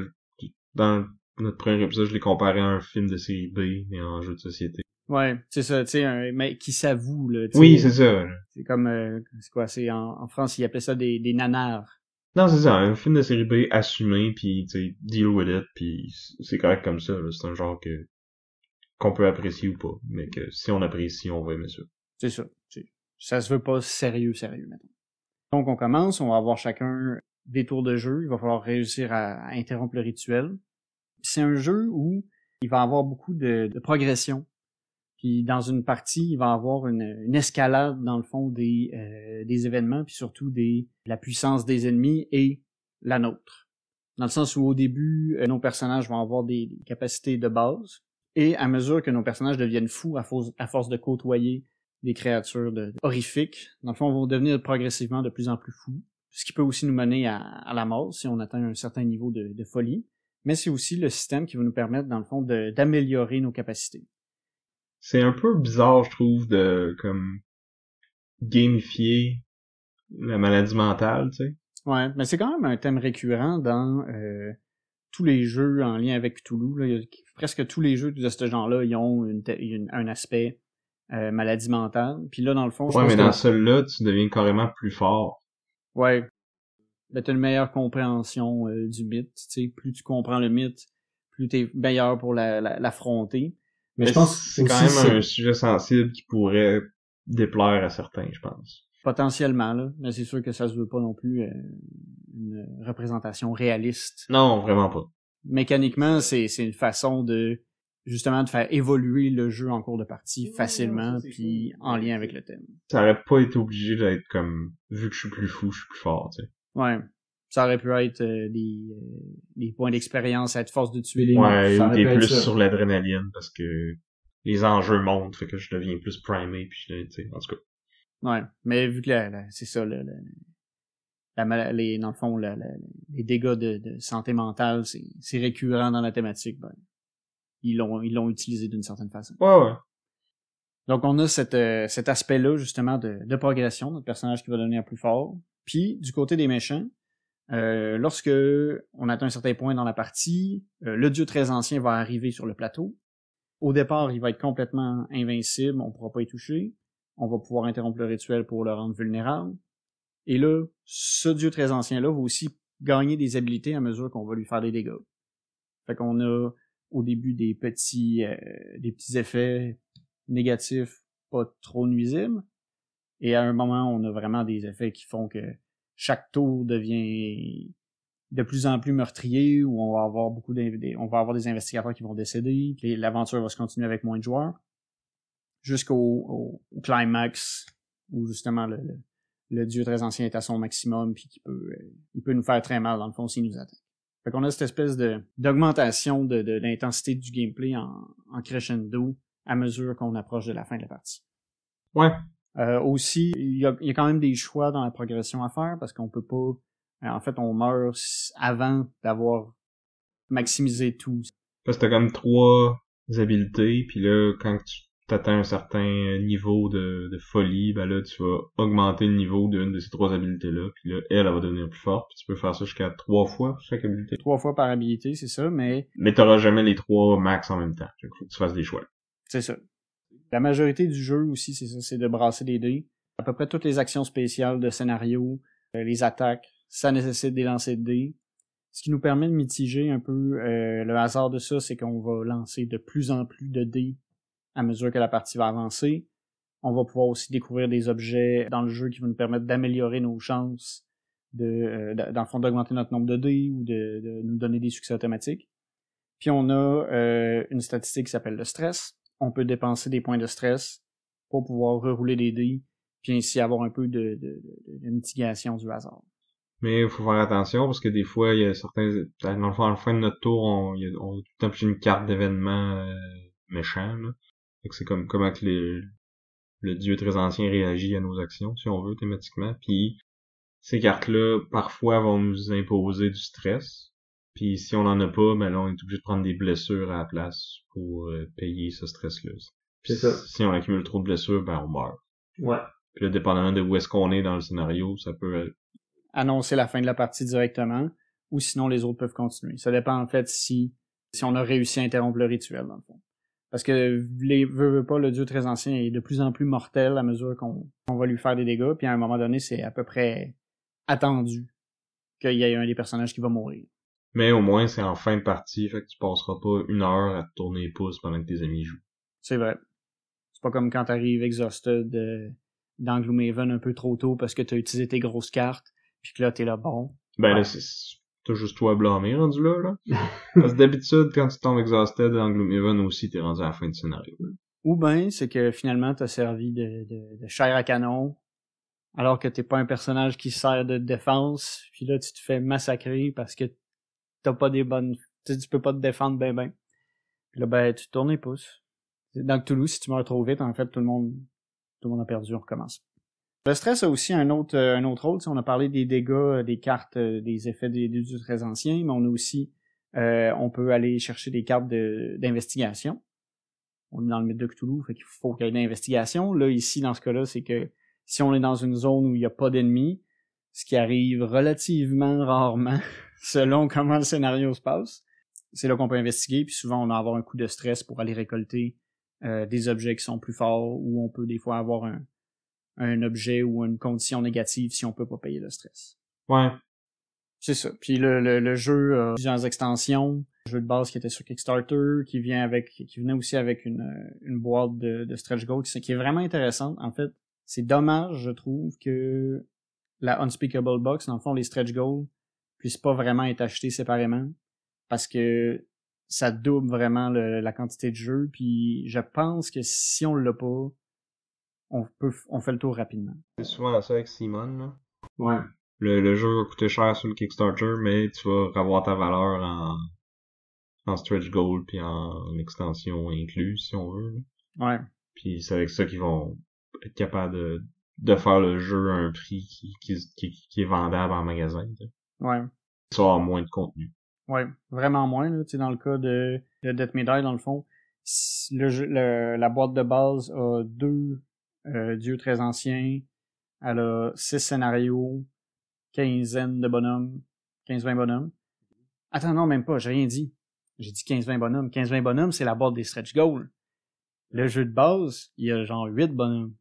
S2: Dans notre premier épisode, je l'ai comparé à un film de série B, mais en jeu de société.
S1: ouais, c'est ça, tu sais, mais qui s'avoue, là.
S2: Oui, c'est ça. Là.
S1: C'est comme, c'est quoi, c'est en France, ils appelaient ça des nanars.
S2: Non, c'est ça, un film de série B assumé, puis tu sais, deal with it, puis c'est correct comme ça. Là. C'est un genre qu'on peut apprécier ou pas, mais que si on apprécie, on va aimer ça.
S1: C'est ça. Ça se veut pas sérieux, maintenant. Donc, on commence, on va avoir chacun des tours de jeu. Il va falloir réussir à interrompre le rituel. C'est un jeu où il va y avoir beaucoup de progression. Puis, dans une partie, il va y avoir une escalade, dans le fond, des événements, puis surtout la puissance des ennemis et la nôtre. Dans le sens où, au début, nos personnages vont avoir des capacités de base. Et à mesure que nos personnages deviennent fous à force de côtoyer des créatures horrifiques, dans le fond, vont devenir progressivement de plus en plus fous. Ce qui peut aussi nous mener à la mort si on atteint un certain niveau de folie. Mais c'est aussi le système qui va nous permettre, dans le fond, d'améliorer nos capacités.
S2: C'est un peu bizarre, je trouve, de comme gamifier la maladie mentale, tu sais.
S1: Ouais, mais c'est quand même un thème récurrent dans tous les jeux en lien avec Cthulhu. Là. Presque tous les jeux de ce genre-là, ils ont un aspect maladie mentale. Puis là, dans le fond, je pense
S2: mais dans celui-là, tu deviens carrément plus fort.
S1: Ouais. Ben, t'as une meilleure compréhension du mythe. Tu sais, plus tu comprends le mythe, plus t'es meilleur pour l'affronter.
S2: Mais je pense que c'est quand même un sujet sensible qui pourrait déplaire à certains, je pense.
S1: Potentiellement, là. Mais c'est sûr que ça se veut pas non plus une représentation réaliste.
S2: Non, vraiment pas.
S1: Mécaniquement, c'est une façon justement de faire évoluer le jeu en cours de partie facilement, puis en lien avec le thème.
S2: Ça aurait pas été obligé d'être comme, vu que je suis plus fou, je suis plus fort, tu sais.
S1: Ouais. Ça aurait pu être des points d'expérience à être force de tuer les
S2: ouais, ou des plus sur l'adrénaline, parce que les enjeux montent, fait que je deviens plus primé, puis tu sais, en tout cas.
S1: Ouais, mais vu que c'est ça, dans le fond, les dégâts de santé mentale, c'est récurrent dans la thématique, ben, ils l'ont utilisé d'une certaine façon.
S2: Ouais.
S1: Donc, on a cet aspect-là, justement, de progression, notre personnage qui va devenir plus fort. Puis, du côté des méchants, lorsque on atteint un certain point dans la partie, le dieu très ancien va arriver sur le plateau. Au départ, il va être complètement invincible, on pourra pas y toucher. On va pouvoir interrompre le rituel pour le rendre vulnérable. Et là, ce dieu très ancien-là va aussi gagner des habilités à mesure qu'on va lui faire des dégâts. Fait qu'on a au début des petits effets négatifs, pas trop nuisibles. Et à un moment, on a vraiment des effets qui font que chaque tour devient de plus en plus meurtrier, où on va avoir on va avoir des investigateurs qui vont décéder, puis l'aventure va se continuer avec moins de joueurs, jusqu'au climax, où justement le dieu très ancien est à son maximum, puis il peut nous faire très mal, dans le fond, s'il nous attaque. Fait qu'on a cette espèce d'augmentation de l'intensité du gameplay en crescendo à mesure qu'on approche de la fin de la partie.
S2: Ouais.
S1: Aussi, il y a quand même des choix dans la progression à faire, parce qu'on peut pas... En fait, on meurt avant d'avoir maximisé tout.
S2: Parce que t'as comme 3 habilités, puis là, quand tu t'atteins un certain niveau de folie, ben là, tu vas augmenter le niveau d'une de ces 3 habilités-là, puis là, elle va devenir plus forte, puis tu peux faire ça jusqu'à 3 fois chaque habilité.
S1: 3 fois par habilité, c'est ça, mais...
S2: Mais t'auras jamais les 3 max en même temps. Il faut que tu fasses des choix.
S1: C'est ça. La majorité du jeu aussi, c'est ça, c'est de brasser des dés. À peu près toutes les actions spéciales de scénario, les attaques, ça nécessite des lancers de dés. Ce qui nous permet de mitiger un peu le hasard de ça, c'est qu'on va lancer de plus en plus de dés à mesure que la partie va avancer. On va pouvoir aussi découvrir des objets dans le jeu qui vont nous permettre d'améliorer nos chances dans le fond, d'augmenter notre nombre de dés ou de nous donner des succès automatiques. Puis on a une statistique qui s'appelle le stress. On peut dépenser des points de stress pas pouvoir rerouler des dés, puis ainsi avoir un peu de mitigation du hasard.
S2: Mais il faut faire attention parce que des fois, il y a certains, dans le fond, à la fin de notre tour, on a tout le temps pris une carte d'événement méchant, là. Fait que c'est comme comment que le dieu très ancien réagit à nos actions, si on veut, thématiquement. Puis ces cartes-là, parfois, vont nous imposer du stress. Puis si on en a pas, ben là, on est obligé de prendre des blessures à la place pour payer ce stress-là.
S3: C'est ça.
S2: Si on accumule trop de blessures, ben on meurt.
S3: Ouais.
S2: Puis là, dépendamment de où est-ce qu'on est dans le scénario, ça peut
S1: Annoncer la fin de la partie directement, ou sinon les autres peuvent continuer. Ça dépend en fait si on a réussi à interrompre le rituel, dans le fond. Parce que veut pas, le dieu très ancien est de plus en plus mortel à mesure qu'on va lui faire des dégâts, puis à un moment donné, c'est à peu près attendu qu'il y ait un des personnages qui va mourir.
S2: Mais au moins, c'est en fin de partie, fait que tu passeras pas 1 heure à te tourner les pouces pendant que tes amis jouent.
S1: C'est vrai. C'est pas comme quand t'arrives exhausted dans Gloomhaven un peu trop tôt parce que t'as utilisé tes grosses cartes, puis que là, t'es là, bon.
S2: Ben là, t'as juste toi à blâmer rendu là. Parce que d'habitude, quand tu tombes exhausted dans Gloomhaven aussi, t'es rendu à la fin du scénario.
S1: Ou ben, c'est que finalement, t'as servi de chair à canon, alors que t'es pas un personnage qui sert de défense, puis là, tu te fais massacrer parce que t'as pas des bonnes... Tu peux pas te défendre ben. Puis là, ben, tu te tournes les pouces. Dans Cthulhu, si tu meurs trop vite, en fait, tout le monde a perdu, on recommence. Le stress a aussi un autre rôle. On a parlé des dégâts, des cartes, des effets des dieux très anciens, mais on a aussi, on peut aller chercher des cartes d'investigation. On est dans le mythe de Cthulhu, fait qu'il faut qu'il y ait une investigation. Là, ici, dans ce cas-là, c'est que si on est dans une zone où il n'y a pas d'ennemis, ce qui arrive relativement rarement, selon comment le scénario se passe, c'est là qu'on peut investiguer, puis souvent on va avoir un coup de stress pour aller récolter des objets qui sont plus forts, ou on peut des fois avoir un objet ou une condition négative si on peut pas payer le stress.
S2: Ouais.
S1: C'est ça. Puis le jeu a plusieurs extensions. Le jeu de base qui était sur Kickstarter, qui venait aussi avec une boîte de stretch goals qui est vraiment intéressante. En fait, c'est dommage, je trouve, que la Unspeakable Box, dans le fond, les stretch goals, puissent pas vraiment être achetés séparément, parce que ça double vraiment la quantité de jeu, puis je pense que si on l'a pas, on fait le tour rapidement.
S2: C'est souvent ça avec Simon, là.
S3: Ouais.
S2: Le jeu va coûter cher sur le Kickstarter, mais tu vas avoir ta valeur en stretch goal puis en extension incluse, si on veut, là.
S1: Ouais.
S2: Puis c'est avec ça qu'ils vont être capables de faire le jeu à un prix qui est vendable en magasin, t'sais.
S1: Ouais.
S2: Ça va avoir moins de contenu.
S1: Ouais, vraiment moins, là. Tu sais, dans le cas de Death May Die, dans le fond, la boîte de base a 2 dieux très anciens. Elle a 6 scénarios, 15 bonhommes. Attends, non, même pas, j'ai rien dit. J'ai dit 15-20 bonhommes. 15-20 bonhommes, c'est la boîte des stretch goals. Le jeu de base, il y a genre 8 bonhommes.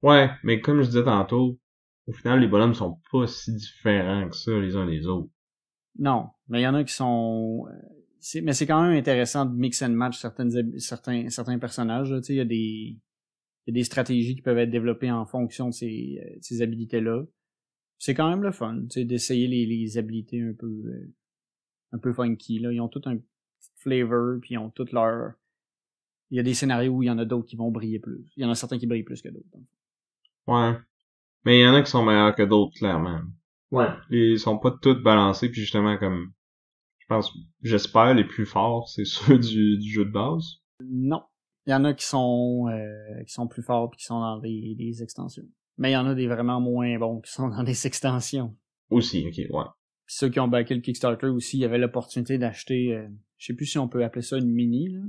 S2: Ouais, mais comme je disais tantôt, au final, les bonhommes sont pas si différents que ça les uns des autres.
S1: Non, mais il y en a qui sont... mais c'est quand même intéressant de mix and match certains personnages. Tu sais, il y a des stratégies qui peuvent être développées en fonction de ces habilités-là. C'est quand même le fun, tu sais, d'essayer les habilités un peu funky, là. Ils ont tout un petit flavor, puis ils ont tout leur... Il y a des scénarios où il y en a d'autres qui vont briller plus. Il y en a certains qui brillent plus que d'autres.
S2: Ouais. Mais il y en a qui sont meilleurs que d'autres, clairement.
S3: Ouais.
S2: Ils sont pas tous balancés, puis justement, comme, j'espère, les plus forts, c'est ceux du jeu de base.
S1: Non. Il y en a qui sont plus forts puis qui sont dans des extensions. Mais il y en a des vraiment moins bons qui sont dans des extensions.
S2: Aussi, ok, ouais.
S1: Puis ceux qui ont backé le Kickstarter aussi, il y avait l'opportunité d'acheter, je sais plus si on peut appeler ça une mini, là.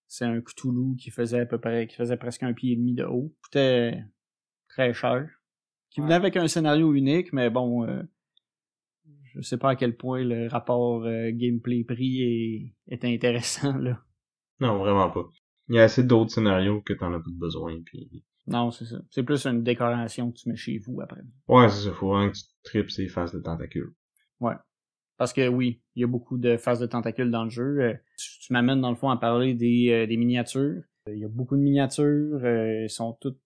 S1: C'est un Cthulhu qui faisait presque 1,5 pied de haut. Coûtait très cher. Qui venait avec un scénario unique, mais bon, je sais pas à quel point le rapport gameplay-prix est intéressant, là.
S2: Non, vraiment pas. Il y a assez d'autres scénarios que t'en as pas besoin, puis...
S1: Non, c'est ça. C'est plus une décoration que tu mets chez vous après.
S2: Ouais, c'est ça. Faut vraiment que tu tripes ces faces de tentacules.
S1: Ouais. Parce que oui, il y a beaucoup de faces de tentacules dans le jeu. Tu m'amènes dans le fond à parler des miniatures. Il y a beaucoup de miniatures. Elles sont toutes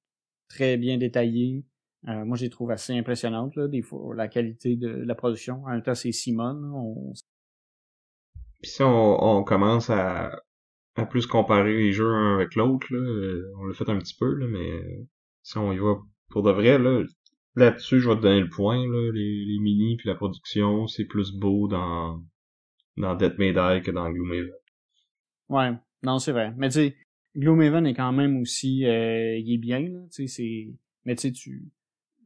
S1: très bien détaillées. Moi, je les trouve assez impressionnantes, là, des fois, la qualité de la production. En même temps, c'est Simon.
S2: Puis si on commence à à plus comparer les jeux un avec l'autre, là, on l'a fait un petit peu, là, mais si on y va pour de vrai, là-dessus, je vais te donner le point, là, les mini puis la production, c'est plus beau dans Death May Die que dans Gloomhaven.
S1: Ouais, non, c'est vrai. Mais tu sais, Gloomhaven est quand même aussi, il est bien, là, tu sais, mais tu sais,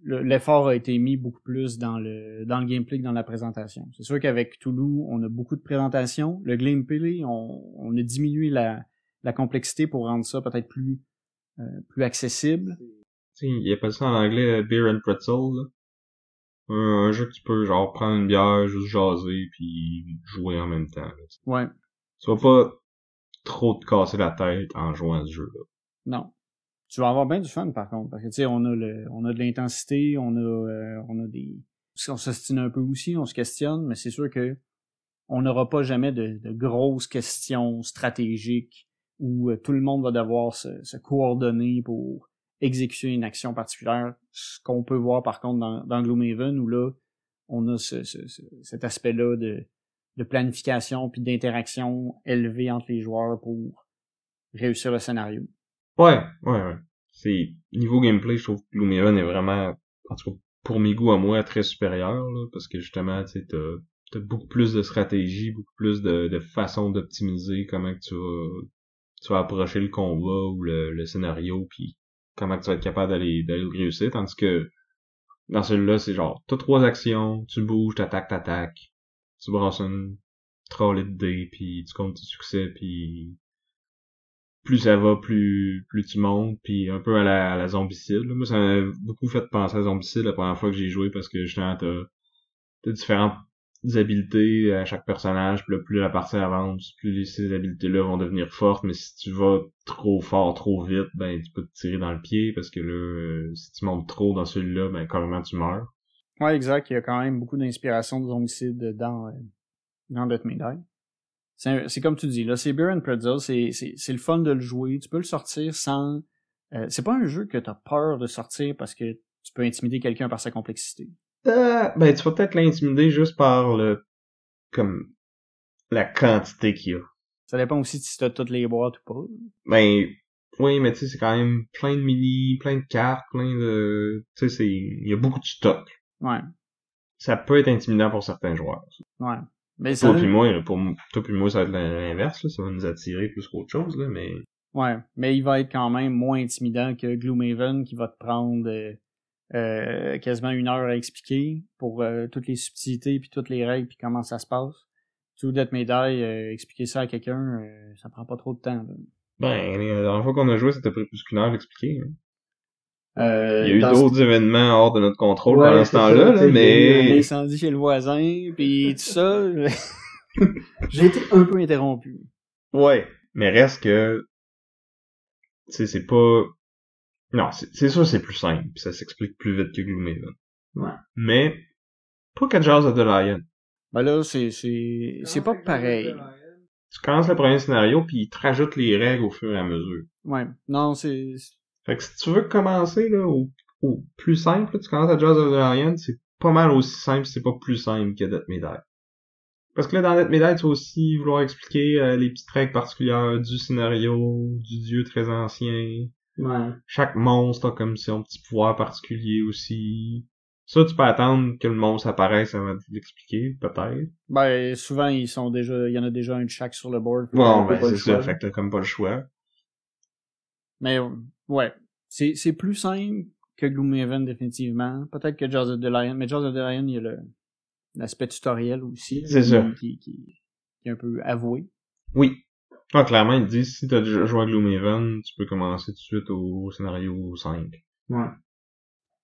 S1: l'effort a été mis beaucoup plus dans le gameplay que dans la présentation. C'est sûr qu'avec Cthulhu, on a beaucoup de présentations. Le gameplay, on a diminué la complexité pour rendre ça peut-être plus accessible.
S2: Tu sais, il appelle ça en anglais Beer and Pretzel, là. Un jeu que tu peux, genre, prendre une bière, juste jaser, puis jouer en même temps, là.
S1: Ouais.
S2: Tu vas pas trop te casser la tête en jouant à ce jeu-là.
S1: Non. Tu vas avoir bien du fun, par contre, parce que, tu sais, on a de l'intensité, on a des... On s'ostine un peu aussi, on se questionne, mais c'est sûr que on n'aura pas jamais de grosses questions stratégiques où tout le monde va devoir se coordonner pour exécuter une action particulière. Ce qu'on peut voir, par contre, dans Gloomhaven, où là, on a cet aspect-là de planification puis d'interaction élevée entre les joueurs pour réussir le scénario.
S2: Ouais. C'est, niveau gameplay, je trouve que Gloomhaven est vraiment, en tout cas, pour mes goûts à moi, très supérieur, là, parce que justement, tu sais, t'as beaucoup plus de stratégie, beaucoup plus de façons d'optimiser comment que tu vas approcher le combat ou le scénario, puis comment que tu vas être capable d'aller le réussir, tandis que dans celui-là, c'est genre, t'as 3 actions, tu bouges, t'attaques, tu brasses une trolley de dés, puis tu comptes tes succès, puis plus ça va, plus tu montes, puis un peu à la Zombicide. Là. Moi, ça m'a beaucoup fait penser à Zombicide la première fois que j'ai joué, parce que justement, t'as différentes habiletés à chaque personnage, puis là, plus la partie avance, plus ces habiletés-là vont devenir fortes, mais si tu vas trop fort, trop vite, ben tu peux te tirer dans le pied, parce que là, si tu montes trop dans celui-là, ben carrément tu meurs.
S1: Ouais, exact. Il y a quand même beaucoup d'inspiration de Zombicide dans Death May Die. C'est comme tu dis, là, c'est Beer and Pretzel, c'est le fun de le jouer. Tu peux le sortir sans... c'est pas un jeu que t'as peur de sortir parce que tu peux intimider quelqu'un par sa complexité.
S2: Ben, tu vas peut-être l'intimider juste par comme, la quantité qu'il y a.
S1: Ça dépend aussi si t'as toutes les boîtes ou pas.
S2: Ben, oui, mais tu sais, c'est quand même plein de mini, plein de cartes, plein de, tu sais, il y a beaucoup de stock.
S1: Ouais.
S2: Ça peut être intimidant pour certains joueurs.
S1: Ouais. Mais
S2: Toi puis moi, toi puis moi, ça va être l'inverse, là. Ça va nous attirer plus qu'autre chose, là, mais...
S1: Ouais. Mais il va être quand même moins intimidant que Gloomhaven qui va te prendre quasiment 1 heure à expliquer pour toutes les subtilités puis toutes les règles puis comment ça se passe. Tout Death May Die, expliquer ça à quelqu'un, ça prend pas trop de temps. Là.
S2: Ben, la dernière fois qu'on a joué, ça t'a pris plus qu'une heure d'expliquer. Hein. Il y a eu
S3: Dans
S2: d'autres événements hors de notre contrôle
S3: Ouais,
S2: pendant ce
S3: c'est
S2: temps-là,
S3: ça,
S2: là,
S3: tu sais,
S2: mais...
S1: L'incendie chez le voisin, puis tout ça. J'ai été un peu interrompu.
S2: Ouais, mais reste que... Tu sais, c'est pas... Non, c'est sûr c'est plus simple, pis ça s'explique plus vite que Gloomhaven.
S3: Ouais.
S2: Mais, pas que Jaws of the Lion.
S1: Ben là, c'est pas pareil.
S2: Tu commences le premier scénario, puis il te rajoute les règles au fur et à mesure.
S1: Ouais. Non, c'est...
S2: Fait que si tu veux commencer là au plus simple, là, tu commences à Jaws of the Lion, c'est pas mal aussi simple, c'est pas plus simple que Death May Die. Parce que là, dans Death May Die, tu vas aussi vouloir expliquer les petites règles particulières du scénario, du dieu très ancien.
S3: Ouais.
S2: Chaque monstre a comme son petit pouvoir particulier aussi. Ça, tu peux attendre que le monstre apparaisse avant de l'expliquer, peut-être.
S1: Ben, souvent, il y en a déjà un de chaque sur le board.
S2: Bon,
S3: t'as
S2: ben
S3: pas
S2: c'est
S3: le
S2: ça,
S3: choix.
S2: fait que t'as comme pas le choix.
S1: Mais, ouais. C'est plus simple que Gloomhaven, définitivement. Peut-être que Jaws of the Lion. Mais Jaws of the Lion, il y a l'aspect tutoriel aussi.
S2: C'est ça.
S1: Qui est un peu avoué.
S2: Oui. Ah, clairement, ils disent, si t'as déjà joué à Gloomhaven, tu peux commencer tout de suite au scénario 5.
S3: Ouais.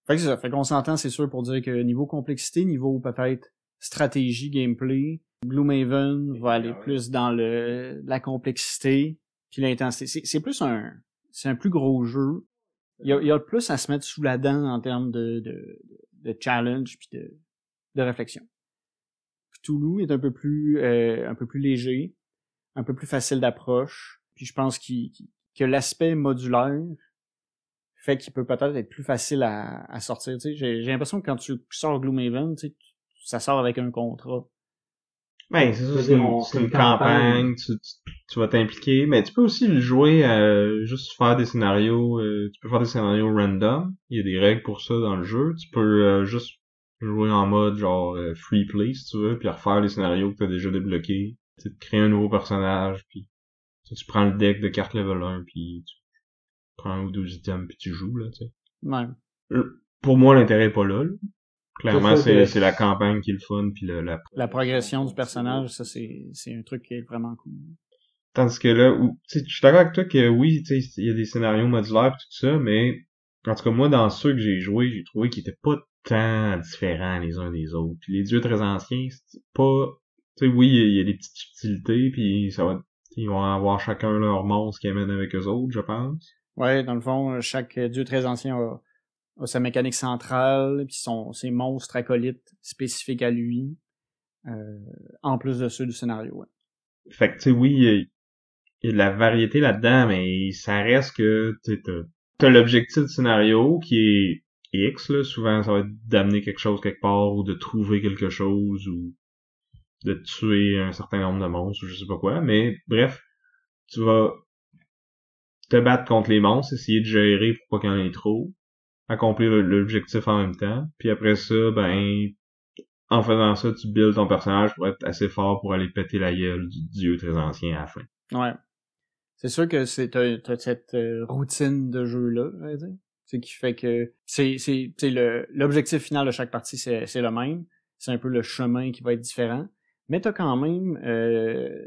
S1: Fait que c'est ça. Fait qu'on s'entend, c'est sûr, pour dire que niveau complexité, niveau peut-être stratégie, gameplay, Gloomhaven va aller plus dans la complexité puis l'intensité. C'est un plus gros jeu. Il y a plus à se mettre sous la dent en termes de challenge puis de réflexion. Cthulhu est un peu plus léger, un peu plus facile d'approche. Puis je pense que l'aspect modulaire fait qu'il peut peut-être être plus facile à sortir. Tu sais, j'ai l'impression que quand tu sors Gloomhaven, tu sais, ça sort avec un contrat.
S2: Ben, c'est ça,
S3: veux
S2: c'est
S3: dire,
S2: c'est une campagne, tu vas t'impliquer, mais tu peux aussi le jouer, juste faire des scénarios, tu peux faire des scénarios random, il y a des règles pour ça dans le jeu, tu peux juste jouer en mode genre free play si tu veux, puis refaire les scénarios que t'as déjà débloqués, tu sais, créer un nouveau personnage, puis tu prends le deck de cartes level 1, puis tu prends un ou deux items, puis tu joues, là, tu sais.
S1: Ouais.
S2: Pour moi, l'intérêt est pas là. Clairement,
S3: C'est sûr que-
S2: c'est la campagne qui est le fun, puis
S1: La progression du personnage, ça, c'est un truc qui est vraiment cool.
S2: Tandis que là, tu sais, je suis d'accord avec toi que oui, tu sais, il y a des scénarios modulaires pis tout ça, mais en tout cas, moi, dans ceux que j'ai joués, j'ai trouvé qu'ils étaient pas tant différents les uns des autres. Puis les dieux très anciens, c'est pas, tu sais, oui, il y a des petites subtilités, puis ça va, ils vont avoir chacun leur monstre qui amène avec eux autres, je pense.
S1: Ouais, dans le fond, chaque dieu très ancien a sa mécanique centrale, puis ses monstres acolytes spécifiques à lui, en plus de ceux du scénario. Ouais.
S2: Fait que, tu sais, oui, il y a de la variété là-dedans, mais ça reste que, tu sais, t'as l'objectif du scénario qui est X, là. Souvent, ça va être d'amener quelque chose quelque part, ou de trouver quelque chose, ou de tuer un certain nombre de monstres, ou je sais pas quoi. Mais, bref, tu vas te battre contre les monstres, essayer de gérer pour pas qu'il y en ait trop, accomplir l'objectif en même temps, puis après ça, ben, en faisant ça, tu builds ton personnage pour être assez fort pour aller péter la gueule du dieu très ancien à la fin.
S1: Ouais. C'est sûr que t'as cette routine de jeu-là, je veux dire. C'est qui fait que c'est l'objectif final de chaque partie, c'est le même. C'est un peu le chemin qui va être différent. Mais t'as quand même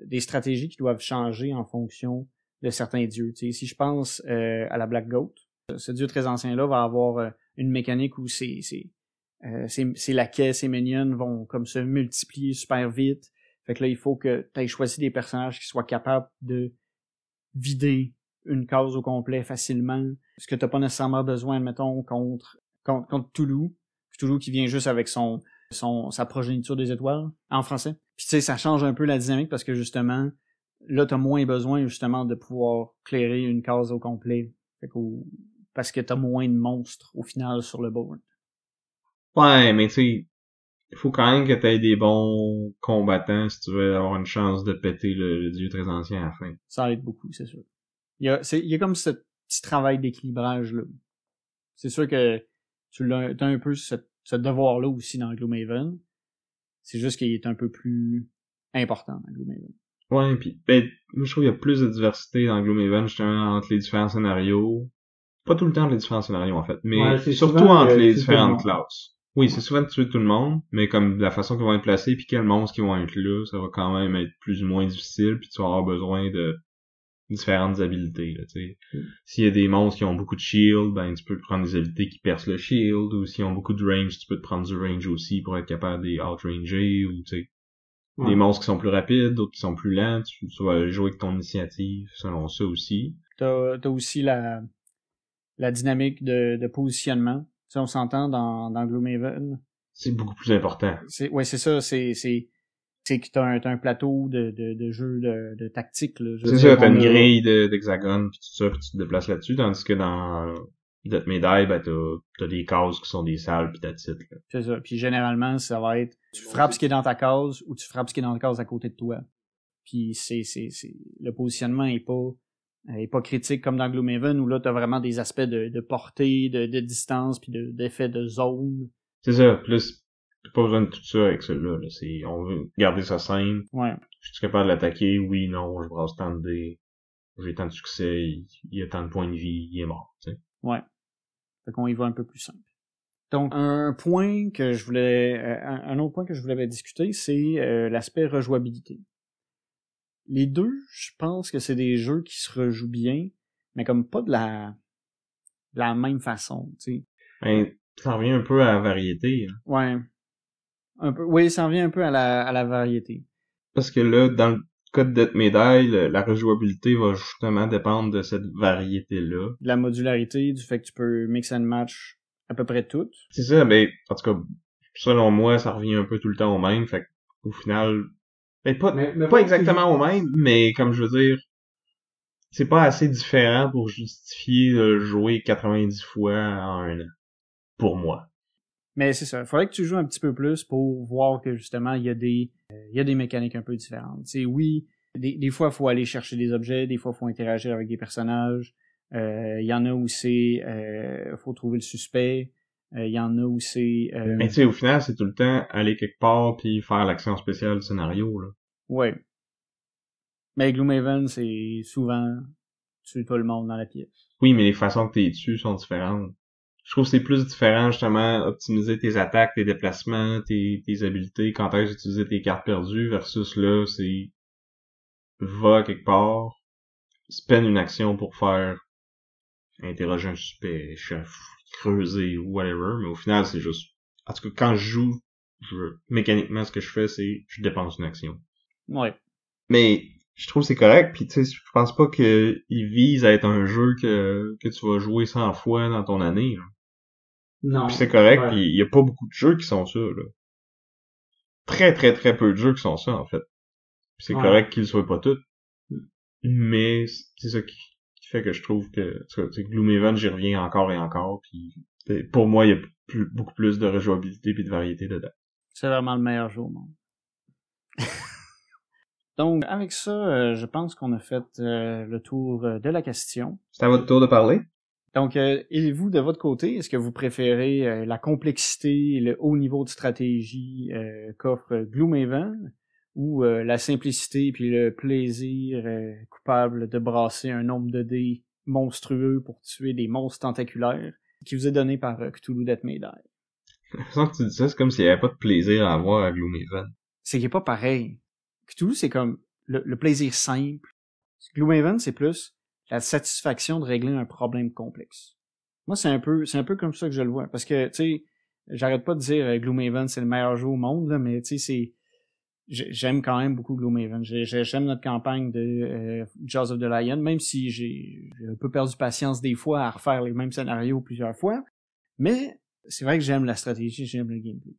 S1: des stratégies qui doivent changer en fonction de certains dieux. T'sais, si je pense à la Black Goat, ce dieu très ancien-là va avoir une mécanique où ses laquais, ses minions vont comme se multiplier super vite. Fait que là, il faut que tu aies choisi des personnages qui soient capables de vider une case au complet facilement. Ce que t'as pas nécessairement besoin, mettons, contre Toulouse. Toulouse qui vient juste avec sa progéniture des étoiles, en français. Puis tu sais, ça change un peu la dynamique parce que justement, là, t'as moins besoin justement de pouvoir clairer une case au complet. Parce que t'as moins de monstres au final sur le board.
S2: Ouais, mais tu sais, il faut quand même que t'aies des bons combattants si tu veux avoir une chance de péter le dieu très ancien à la fin.
S1: Ça aide beaucoup, c'est sûr. Il y a comme ce petit travail d'équilibrage-là. C'est sûr que t'as un peu ce devoir-là aussi dans Gloomhaven. C'est juste qu'il est un peu plus important dans Gloomhaven.
S2: Ouais, pis ben, moi je trouve qu'il y a plus de diversité dans Gloomhaven, justement, entre les différents scénarios. Pas tout le temps entre les différents scénarios, en fait, mais
S3: Ouais, c'est
S2: surtout
S3: souvent,
S2: entre les
S3: tuer tout le
S2: différentes
S3: monde.
S2: classes. Oui, c'est souvent de tuer tout le monde, mais comme la façon qu'ils vont être placés, puis quels monstres qui vont être là, ça va quand même être plus ou moins difficile, puis tu vas avoir besoin de différentes habilités, là, tu sais. S'il y a des monstres qui ont beaucoup de shield, ben tu peux prendre des habilités qui percent le shield, ou s'ils ont beaucoup de range, tu peux te prendre du range aussi pour être capable de les outranger, ou tu sais, des monstres qui sont plus rapides, d'autres qui sont plus lents, tu vas jouer avec ton initiative selon ça aussi.
S1: T'as aussi la dynamique de positionnement. Tu sais, on s'entend dans Gloomhaven.
S2: C'est beaucoup plus important.
S1: C'est ça, c'est que t'as un plateau de jeu de tactique, là. Je veux
S2: C'est
S1: dire,
S2: ça, t'as une
S1: on a-
S2: grille d'hexagone pis tout ça, pis tu te déplaces là-dessus, tandis que dans Death May Die, ben t'as des cases qui sont des salles pis that's it, là.
S1: C'est ça. Puis généralement, ça va être tu frappes ce qui est dans ta case ou tu frappes ce qui est dans la case à côté de toi. Puis le positionnement est pas critique comme dans Gloomhaven où là t'as vraiment des aspects de portée, de distance puis d'effet de zone.
S2: C'est ça, plus t'as pas besoin de tout ça avec celui-là, là. On veut garder ça simple.
S1: Ouais.
S2: Je suis capable de l'attaquer, oui, non, je brasse tant de dés, j'ai tant de succès, il y a tant de points de vie, il est mort, tu sais.
S1: Ouais. Fait qu'on y va un peu plus simple. Donc, un point que je voulais, un autre point que je voulais discuter, c'est l'aspect rejouabilité. Les deux, je pense que c'est des jeux qui se rejouent bien, mais comme pas de la même façon, tu sais.
S2: Ben, ça revient un peu à la variété, hein.
S1: Ouais. Un peu, oui, ça revient un peu à la variété.
S2: Parce que là, dans le cas de Death May Die, la rejouabilité va justement dépendre de cette variété-là.
S1: De la modularité, du fait que tu peux mix and match à peu près tout.
S2: C'est ça, mais en tout cas, selon moi, ça revient un peu tout le temps au même. Fait qu'au final, ben,
S3: Mais
S2: pas exactement au même, mais comme je veux dire, c'est pas assez différent pour justifier de jouer 90 fois en un an. Pour moi.
S1: Mais c'est ça. Il faudrait que tu joues un petit peu plus pour voir que justement, il y a des mécaniques un peu différentes. Tu sais, oui, des fois, il faut aller chercher des objets, des fois, il faut interagir avec des personnages. Il y en a où c'est faut trouver le suspect. Il y en a où c'est
S2: Mais tu sais, au final, c'est tout le temps aller quelque part puis faire l'action spéciale du scénario, là.
S1: ouais. Mais Gloomhaven, c'est souvent tuer tout le monde dans la pièce.
S2: Oui, mais les façons que t'es dessus sont différentes. Je trouve que c'est plus différent, justement, optimiser tes attaques, tes déplacements, tes habiletés, quand est-ce d'utiliser tes cartes perdues, versus là, c'est va quelque part, spend une action pour faire interroger un suspect, chef, creuser ou whatever, mais au final, c'est juste... En tout cas, quand je joue, mécaniquement, ce que je fais, c'est je dépense une action.
S1: Ouais.
S2: Mais je trouve que c'est correct, puis tu sais, je pense pas qu'il vise à être un jeu que tu vas jouer 100 fois dans ton année, là.
S3: Non.
S2: Puis c'est correct,
S3: Ouais.
S2: puis il y a pas beaucoup de jeux qui sont ça, là. Très, très, très peu de jeux qui sont ça, en fait. Puis c'est
S3: Ouais.
S2: correct qu'ils le soient pas tous. Mais c'est ça qui fait que je trouve que, tu sais, Gloomhaven, j'y reviens encore et encore, puis pour moi, il y a beaucoup plus de rejouabilité puis de variété dedans.
S1: C'est vraiment le meilleur jeu au monde. Donc, avec ça, je pense qu'on a fait le tour de la question.
S2: C'est à votre tour de parler.
S1: Donc, et vous, de votre côté, est-ce que vous préférez la complexité et le haut niveau de stratégie qu'offre Gloomhaven ou la simplicité puis le plaisir coupable de brasser un nombre de dés monstrueux pour tuer des monstres tentaculaires qui vous est donné par Cthulhu Death May Die?
S2: La façon que tu dis ça, c'est comme s'il y avait pas de plaisir à avoir à Gloomhaven.
S1: C'est qu'il est pas pareil. Cthulhu, c'est comme le plaisir simple. Gloomhaven, c'est plus la satisfaction de régler un problème complexe. Moi, c'est un peu comme ça que je le vois. Parce que, tu sais, j'arrête pas de dire Gloomhaven, c'est le meilleur jeu au monde, là, mais tu sais, j'aime quand même beaucoup Gloomhaven. J'aime notre campagne de Jaws of the Lion, même si j'ai un peu perdu patience des fois à refaire les mêmes scénarios plusieurs fois. Mais c'est vrai que j'aime la stratégie, j'aime le gameplay.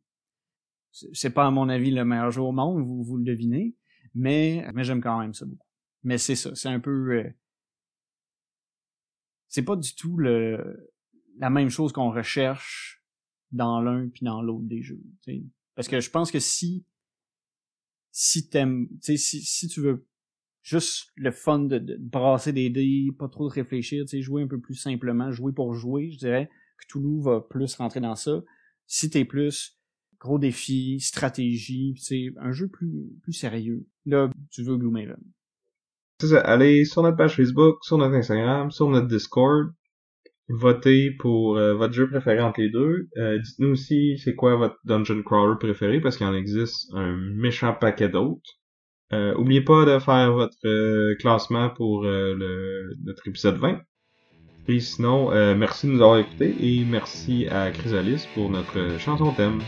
S1: C'est pas, à mon avis, le meilleur jeu au monde, vous le devinez, mais j'aime quand même ça beaucoup. Mais c'est ça, c'est un peu... c'est pas du tout la même chose qu'on recherche dans l'un puis dans l'autre des jeux. T'sais. Parce que je pense que si t'aimes, si tu veux juste le fun de brasser des dés, pas trop de réfléchir, jouer un peu plus simplement, jouer pour jouer, je dirais que Cthulhu va plus rentrer dans ça. Si t'es plus gros défi, stratégie, un jeu plus sérieux, là, tu veux Gloomhaven.
S2: C'est ça, allez sur notre page Facebook, sur notre Instagram, sur notre Discord, votez pour votre jeu préféré entre les deux. Dites-nous aussi c'est quoi votre dungeon crawler préféré, parce qu'il en existe un méchant paquet d'autres. Oubliez pas de faire votre classement pour notre épisode 20. Et sinon, merci de nous avoir écoutés et merci à Chrysalis pour notre chanson thème.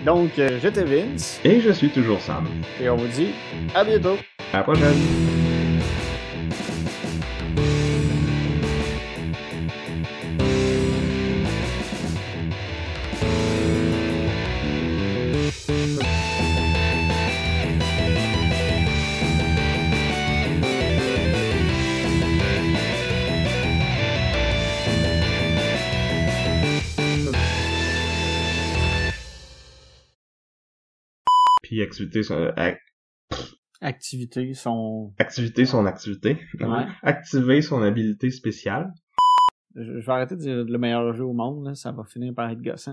S1: Donc, j'étais Vince.
S2: Et je suis toujours Sam.
S1: Et on vous dit à bientôt.
S2: À la prochaine! Puis activité son
S1: Activité,
S2: son activité.
S1: Ouais.
S2: Activer son habilité spéciale.
S1: Je vais arrêter de dire le meilleur jeu au monde, là, ça va finir par être gossant.